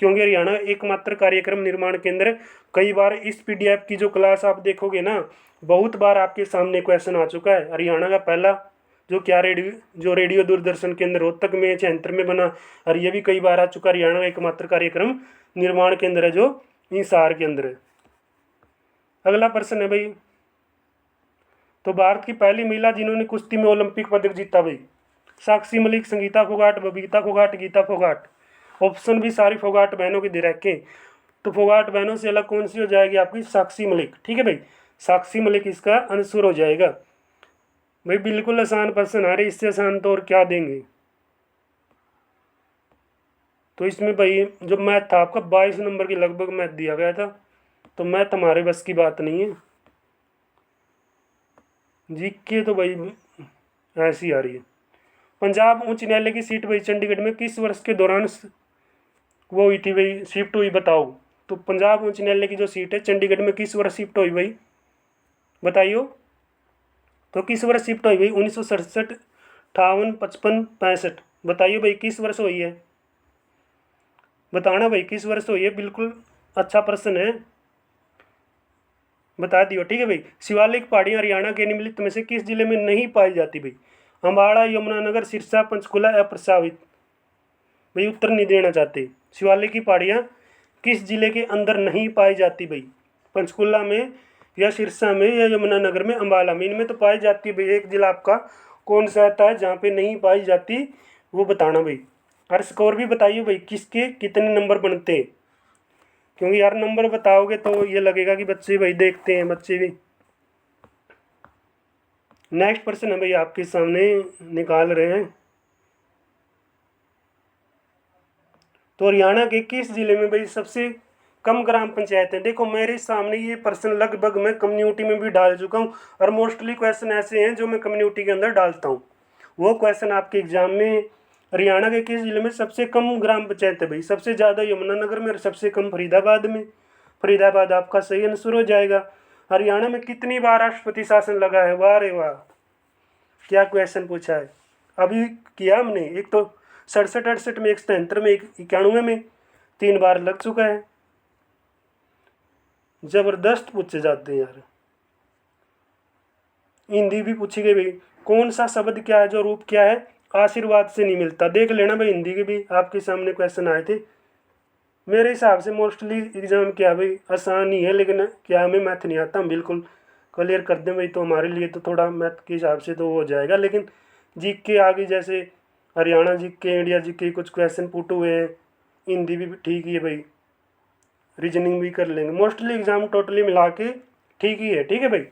क्योंकि हरियाणा एकमात्र कार्यक्रम निर्माण केंद्र। कई बार इस PDF की जो क्लास आप देखोगे ना, बहुत बार आपके सामने क्वेश्चन आ चुका है। हरियाणा का पहला जो क्या रेडियो दूरदर्शन केंद्र रोहतक में 76 में बना, और ये भी कई बार आ चुका। हरियाणा का एकमात्र कार्यक्रम निर्माण केंद्र है जो हिसार के अंदर है। अगला प्रश्न है भाई, तो भारत की पहली महिला जिन्होंने कुश्ती में ओलंपिक पदक जीता भाई? साक्षी मलिक, संगीता फोगाट, बबीता फोगाट, गीता फोगाट। ऑप्शन भी सारी फोगाट बहनों के दे रखे। तो फोगाट बहनों से अलग कौन सी हो जाएगी आपकी? साक्षी मलिक, ठीक है भाई। साक्षी मलिक इसका आंसर हो जाएगा भाई। बिल्कुल आसान प्रश्न आ रहे, इससे आसान तो और क्या देंगे। तो इसमें भाई जो मैथ था आपका 22 नंबर के लगभग मैथ दिया गया था, तो मैथ हमारे बस की बात नहीं है। जीके तो भाई ऐसी आ रही है। पंजाब उच्च न्यायालय की सीट भाई चंडीगढ़ में किस वर्ष के दौरान वो हुई थी भाई, शिफ्ट हुई, बताओ? तो पंजाब उच्च न्यायालय की जो सीट है चंडीगढ़ में किस वर्ष शिफ्ट हुई भाई, बताइयो? तो किस वर्ष शिफ्ट हुई भाई? 1967, 58, 55, 65? बताइए भाई किस वर्ष हुई है, बताना भाई किस वर्ष हुई है। बिल्कुल अच्छा प्रश्न है, बता दियो, ठीक है भाई। शिवालिक पहाड़ियाँ हरियाणा के निम्नलिखित में से किस जिले में नहीं पाई जाती भाई? अम्बाड़ा, यमुनानगर, सिरसा, पंचकुला या प्रस्तावित? भाई उत्तर नहीं देना चाहते। शिवालिक की पहाड़ियाँ किस जिले के अंदर नहीं पाई जाती भाई? पंचकुला में या सिरसा में या यमुनानगर में, अम्बाला में? इनमें तो पाई जाती है भाई। एक जिला आपका कौन सा आता है जहाँ पे नहीं पाई जाती, वो बताना भाई। और स्कोर भी बताइए भाई किसके कितने नंबर बनते हैं, क्योंकि यार नंबर बताओगे तो ये लगेगा कि बच्चे भाई देखते हैं, बच्चे भी। नेक्स्ट प्रश्न है भाई आपके सामने निकाल रहे हैं। तो हरियाणा के किस जिले में भाई सबसे कम ग्राम पंचायत है? देखो मेरे सामने ये प्रश्न लगभग मैं कम्युनिटी में भी डाल चुका हूँ, और मोस्टली क्वेश्चन ऐसे हैं जो मैं कम्युनिटी के अंदर डालता हूँ। वो क्वेश्चन आपके एग्जाम में, हरियाणा के किस जिले में सबसे कम ग्राम पंचायत है भाई? सबसे ज़्यादा यमुनानगर में और सबसे कम फरीदाबाद में। फरीदाबाद आपका सही आंसर हो जाएगा। हरियाणा में कितनी बार राष्ट्रपति शासन लगा है? वाह रे वाह, क्या क्वेश्चन पूछा है। अभी किया हमने, एक तो 67 68 में, 173 में, 91 में 3 बार लग चुका है। ज़बरदस्त पूछे जाते हैं यार। हिंदी भी पूछी गई भाई, कौन सा शब्द क्या है जो रूप क्या है आशीर्वाद से नहीं मिलता। देख लेना भाई, हिंदी के भी आपके सामने क्वेश्चन आए थे। मेरे हिसाब से मोस्टली एग्जाम क्या भाई आसान ही है, लेकिन क्या हमें मैथ नहीं आता, हम बिल्कुल क्लियर कर दें भाई तो हमारे लिए तो थोड़ा मैथ के हिसाब से तो हो जाएगा। लेकिन जीके आगे जैसे हरियाणा जीके, इंडिया जीके कुछ क्वेश्चन पुट हुए हैं। हिंदी भी ठीक ही है भाई, रीजनिंग भी कर लेंगे। मोस्टली एग्ज़ाम टोटली मिला के ठीक ही है, ठीक है भाई,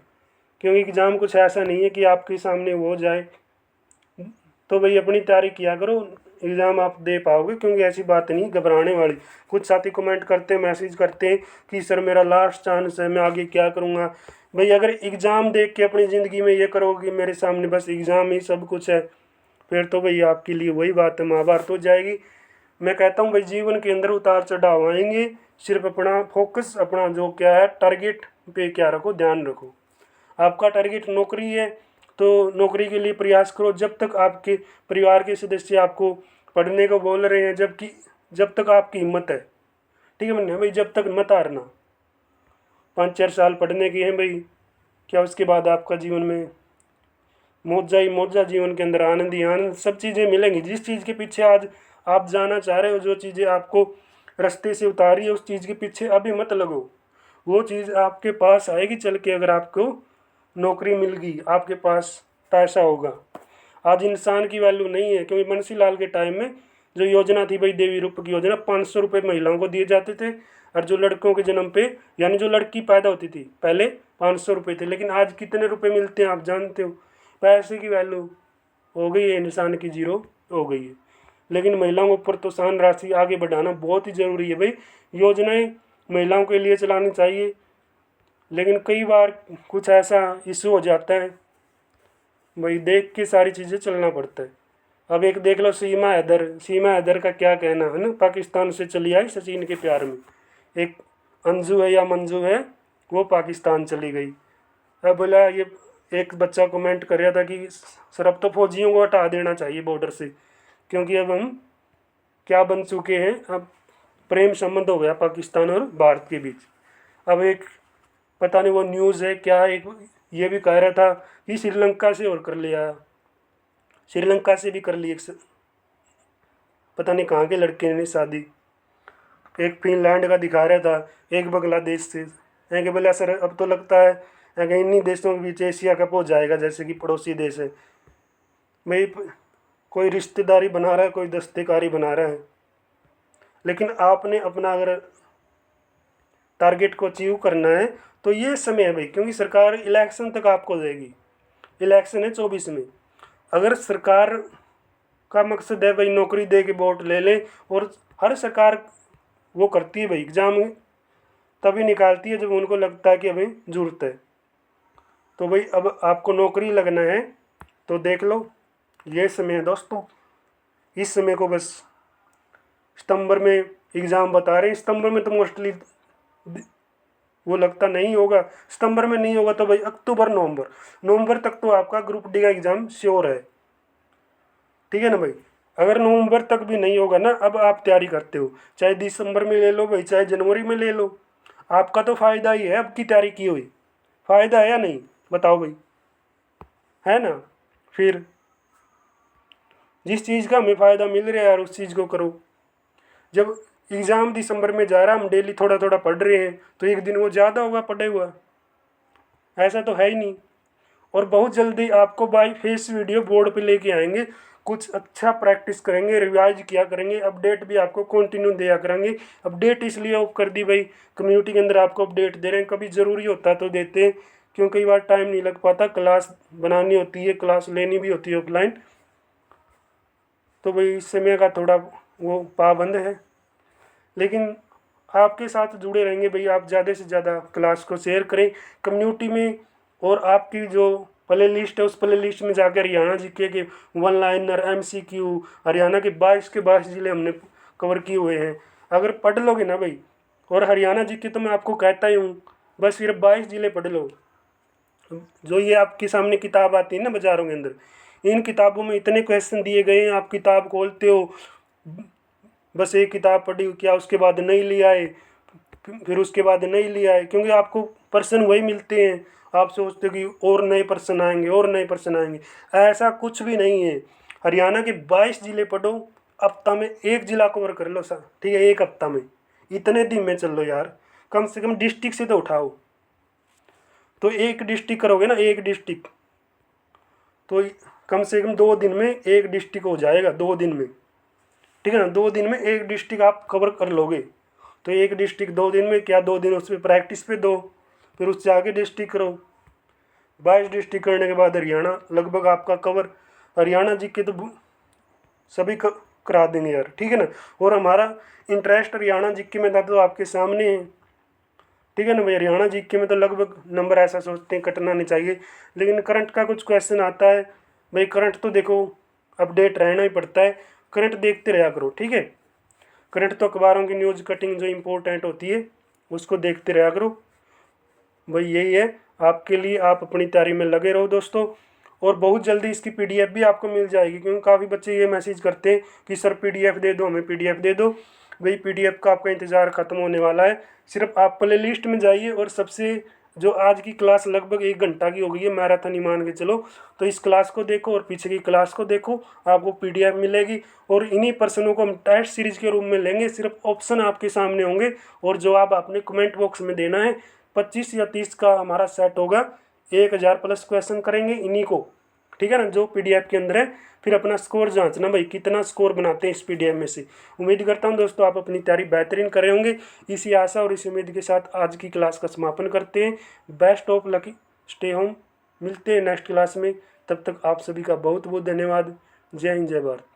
क्योंकि एग्ज़ाम कुछ ऐसा नहीं है कि आपके सामने वो हो जाए। तो भाई अपनी तैयारी किया करो, एग्ज़ाम आप दे पाओगे, क्योंकि ऐसी बात नहीं घबराने वाली। कुछ साथी कमेंट करते हैं, मैसेज करते हैं कि सर मेरा लास्ट चांस है, मैं आगे क्या करूँगा। भाई अगर एग्ज़ाम देख के अपनी ज़िंदगी में ये करोगे कि मेरे सामने बस एग्ज़ाम ही सब कुछ है, फिर तो भाई आपके लिए वही बात है, महाभारत हो जाएगी। मैं कहता हूँ भाई जीवन के अंदर उतार चढ़ाव आएंगे, सिर्फ अपना फोकस, अपना जो क्या है टारगेट पे क्या रखो, ध्यान रखो। आपका टारगेट नौकरी है तो नौकरी के लिए प्रयास करो, जब तक आपके परिवार के सदस्य आपको पढ़ने को बोल रहे हैं, जब तक आपकी हिम्मत है, ठीक है मैंने भाई, जब तक मत हारना। 5-4 साल पढ़ने के हैं भाई, क्या उसके बाद आपका जीवन में मौजा ही मौजा, जीवन के अंदर आनंद ही आनंद, सब चीज़ें मिलेंगी। जिस चीज़ के पीछे आज आप जाना चाह रहे हो, जो चीज़ें आपको रास्ते से उतारी है, उस चीज़ के पीछे अभी मत लगो, वो चीज़ आपके पास आएगी चल के। अगर आपको नौकरी मिल गई, आपके पास पैसा होगा। आज इंसान की वैल्यू नहीं है, क्योंकि बंसी लाल के टाइम में जो योजना थी भाई, देवी रूप की योजना, 500 रुपये महिलाओं को दिए जाते थे, और जो लड़कों के जन्म पे यानी जो लड़की पैदा होती थी पहले 500 रुपये थे। लेकिन आज कितने रुपए मिलते हैं आप जानते हो। पैसे की वैल्यू हो गई है इंसान की, जीरो हो गई है। लेकिन महिलाओं के ऊपर तो शान राशि आगे बढ़ाना बहुत ही ज़रूरी है भाई। योजनाएं महिलाओं के लिए चलानी चाहिए, लेकिन कई बार कुछ ऐसा इशू हो जाता है भाई, देख के सारी चीज़ें चलना पड़ता है। अब एक देख लो सीमा हैदर का क्या कहना है ना, पाकिस्तान से चली आई सचिन के प्यार में। एक अंजू है या मंजू है, वो पाकिस्तान चली गई। अब बोला ये एक बच्चा कमेंट कर रहा था कि सर अब तो फौजियों को हटा देना चाहिए बॉर्डर से, क्योंकि अब हम क्या बन चुके हैं, अब प्रेम संबंध हो गया पाकिस्तान और भारत के बीच। अब एक पता नहीं वो न्यूज़ है क्या, एक ये भी कह रहा था कि श्रीलंका से और कर लिया, श्रीलंका से भी कर ली एक पता नहीं कहाँ के लड़के ने शादी। एक फिनलैंड का दिखा रहा था, एक बांग्लादेश से है कि बोला सर अब तो लगता है कि इन्हीं देशों के बीच एशिया कप हो जाएगा, जैसे कि पड़ोसी देश है भाई। कोई रिश्तेदारी बना रहा है, कोई दस्तकारी बना रहा है, लेकिन आपने अपना अगर टारगेट को अचीव करना है तो ये समय है भाई, क्योंकि सरकार इलेक्शन तक आपको देगी। इलेक्शन है 24 में। अगर सरकार का मकसद है भाई नौकरी दे के वोट ले लें, और हर सरकार वो करती है भाई एग्ज़ाम तभी निकालती है जब उनको लगता है कि अभी ज़रूरत है। तो भाई अब आपको नौकरी लगना है तो देख लो, ये समय है दोस्तों। इस समय को बस सितंबर में एग्ज़ाम बता रहे हैं, सितंबर में तो मोस्टली वो लगता नहीं होगा। सितंबर में नहीं होगा तो भाई अक्टूबर नवंबर तक तो आपका ग्रुप डी का एग्ज़ाम श्योर है, ठीक है ना भाई। अगर नवंबर तक भी नहीं होगा ना, अब आप तैयारी करते हो, चाहे दिसंबर में ले लो भाई, चाहे जनवरी में ले लो, आपका तो फ़ायदा ही है। अब की तैयारी की हुई फ़ायदा है या नहीं, बताओ भाई, है ना। फिर जिस चीज़ का हमें फ़ायदा मिल रहा है यार, उस चीज़ को करो। जब एग्ज़ाम दिसंबर में जा रहा, हम डेली थोड़ा थोड़ा पढ़ रहे हैं, तो एक दिन वो ज़्यादा होगा पढ़े हुआ, ऐसा तो है ही नहीं। और बहुत जल्दी आपको बाई फेस वीडियो बोर्ड पे लेके आएंगे, कुछ अच्छा प्रैक्टिस करेंगे, रिवाइज किया करेंगे, अपडेट भी आपको कंटिन्यू दिया करेंगे। अपडेट इसलिए ऑफ कर दी भाई, कम्युनिटी के अंदर आपको अपडेट दे रहे हैं, कभी ज़रूरी होता तो देते हैं, क्योंकि कई बार टाइम नहीं लग पाता, क्लास बनानी होती है, क्लास लेनी भी होती है ऑफलाइन, तो भाई इस समय का थोड़ा वो पाबंद है। लेकिन आपके साथ जुड़े रहेंगे भाई, आप ज़्यादा से ज़्यादा क्लास को शेयर करें कम्युनिटी में, और आपकी जो प्ले लिस्ट है उस प्ले लिस्ट में जाकर हरियाणा जीके के 1 लाइनर MCQ हरियाणा के 22 ज़िले हमने कवर किए हुए हैं। अगर पढ़ लोगे ना भाई, और हरियाणा जीके तो मैं आपको कहता ही हूँ, बस सिर्फ 22 ज़िले पढ़ लो। जो ये आपके सामने किताब आती है ना बाज़ारों के अंदर, इन किताबों में इतने क्वेश्चन दिए गए हैं, आप किताब खोलते हो, बस एक किताब पढ़ी क्या उसके बाद नहीं ले आए, फिर उसके बाद नहीं लिया है, क्योंकि आपको पर्सन वही मिलते हैं। आप सोचते हो कि और नए पर्सन आएंगे और नए पर्सन आएंगे, ऐसा कुछ भी नहीं है। हरियाणा के 22 ज़िले पढ़ो, हफ्ता में एक ज़िला कवर कर लो सर, ठीक है, एक हफ्ता में। इतने दिन में चल लो यार, कम से कम डिस्ट्रिक्ट से तो उठाओ। तो एक डिस्ट्रिक्ट करोगे ना, एक डिस्ट्रिक्ट, तो कम से कम 2 दिन में एक डिस्ट्रिक्ट हो जाएगा, 2 दिन में, ठीक है ना। 2 दिन में एक डिस्ट्रिक्ट आप कवर कर लोगे। तो एक डिस्ट्रिक्ट 2 दिन में, क्या 2 दिन उस पर प्रैक्टिस पे दो, फिर उससे आगे डिस्ट्रिक्ट करो। 22 डिस्ट्रिक्ट करने के बाद हरियाणा लगभग आपका कवर। हरियाणा जी के तो सभी करा देंगे यार, ठीक है ना। और हमारा इंटरेस्ट हरियाणा जी के में था, तो आपके सामने है, ठीक है ना भाई। हरियाणा जी के में तो लगभग नंबर ऐसा सोचते हैं कटना नहीं चाहिए, लेकिन करंट का कुछ क्वेश्चन आता है भाई। करंट तो देखो, अपडेट रहना ही पड़ता है, करंट देखते रहा करो, ठीक है। करंट तो अखबारों की न्यूज़ कटिंग जो इम्पोर्टेंट होती है उसको देखते रहा करो भाई। यही है आपके लिए, आप अपनी तैयारी में लगे रहो दोस्तों। और बहुत जल्दी इसकी पीडीएफ भी आपको मिल जाएगी, क्योंकि काफ़ी बच्चे ये मैसेज करते हैं कि सर पीडीएफ दे दो, हमें पीडीएफ दे दो। भाई पीडीएफ का आपका इंतज़ार ख़त्म होने वाला है। सिर्फ आप प्ले लिस्ट में जाइए, और सबसे जो आज की क्लास लगभग 1 घंटा की हो गई है, मैराथन ही मान के चलो, तो इस क्लास को देखो और पीछे की क्लास को देखो, आपको पीडीएफ मिलेगी। और इन्हीं प्रश्नों को हम टेस्ट सीरीज के रूप में लेंगे। सिर्फ ऑप्शन आपके सामने होंगे, और जवाब आपने कमेंट बॉक्स में देना है। 25 या 30 का हमारा सेट होगा, 1000 प्लस क्वेश्चन करेंगे इन्हीं को, ठीक है ना, जो पीडीएफ के अंदर है। फिर अपना स्कोर जांचना भाई, कितना स्कोर बनाते हैं इस पीडीएफ में से। उम्मीद करता हूं दोस्तों आप अपनी तैयारी बेहतरीन कर रहे होंगे। इसी आशा और इसी उम्मीद के साथ आज की क्लास का समापन करते हैं। Best of luck, stay home. मिलते हैं नेक्स्ट क्लास में, तब तक आप सभी का बहुत बहुत धन्यवाद। जय हिंद, जय भारत।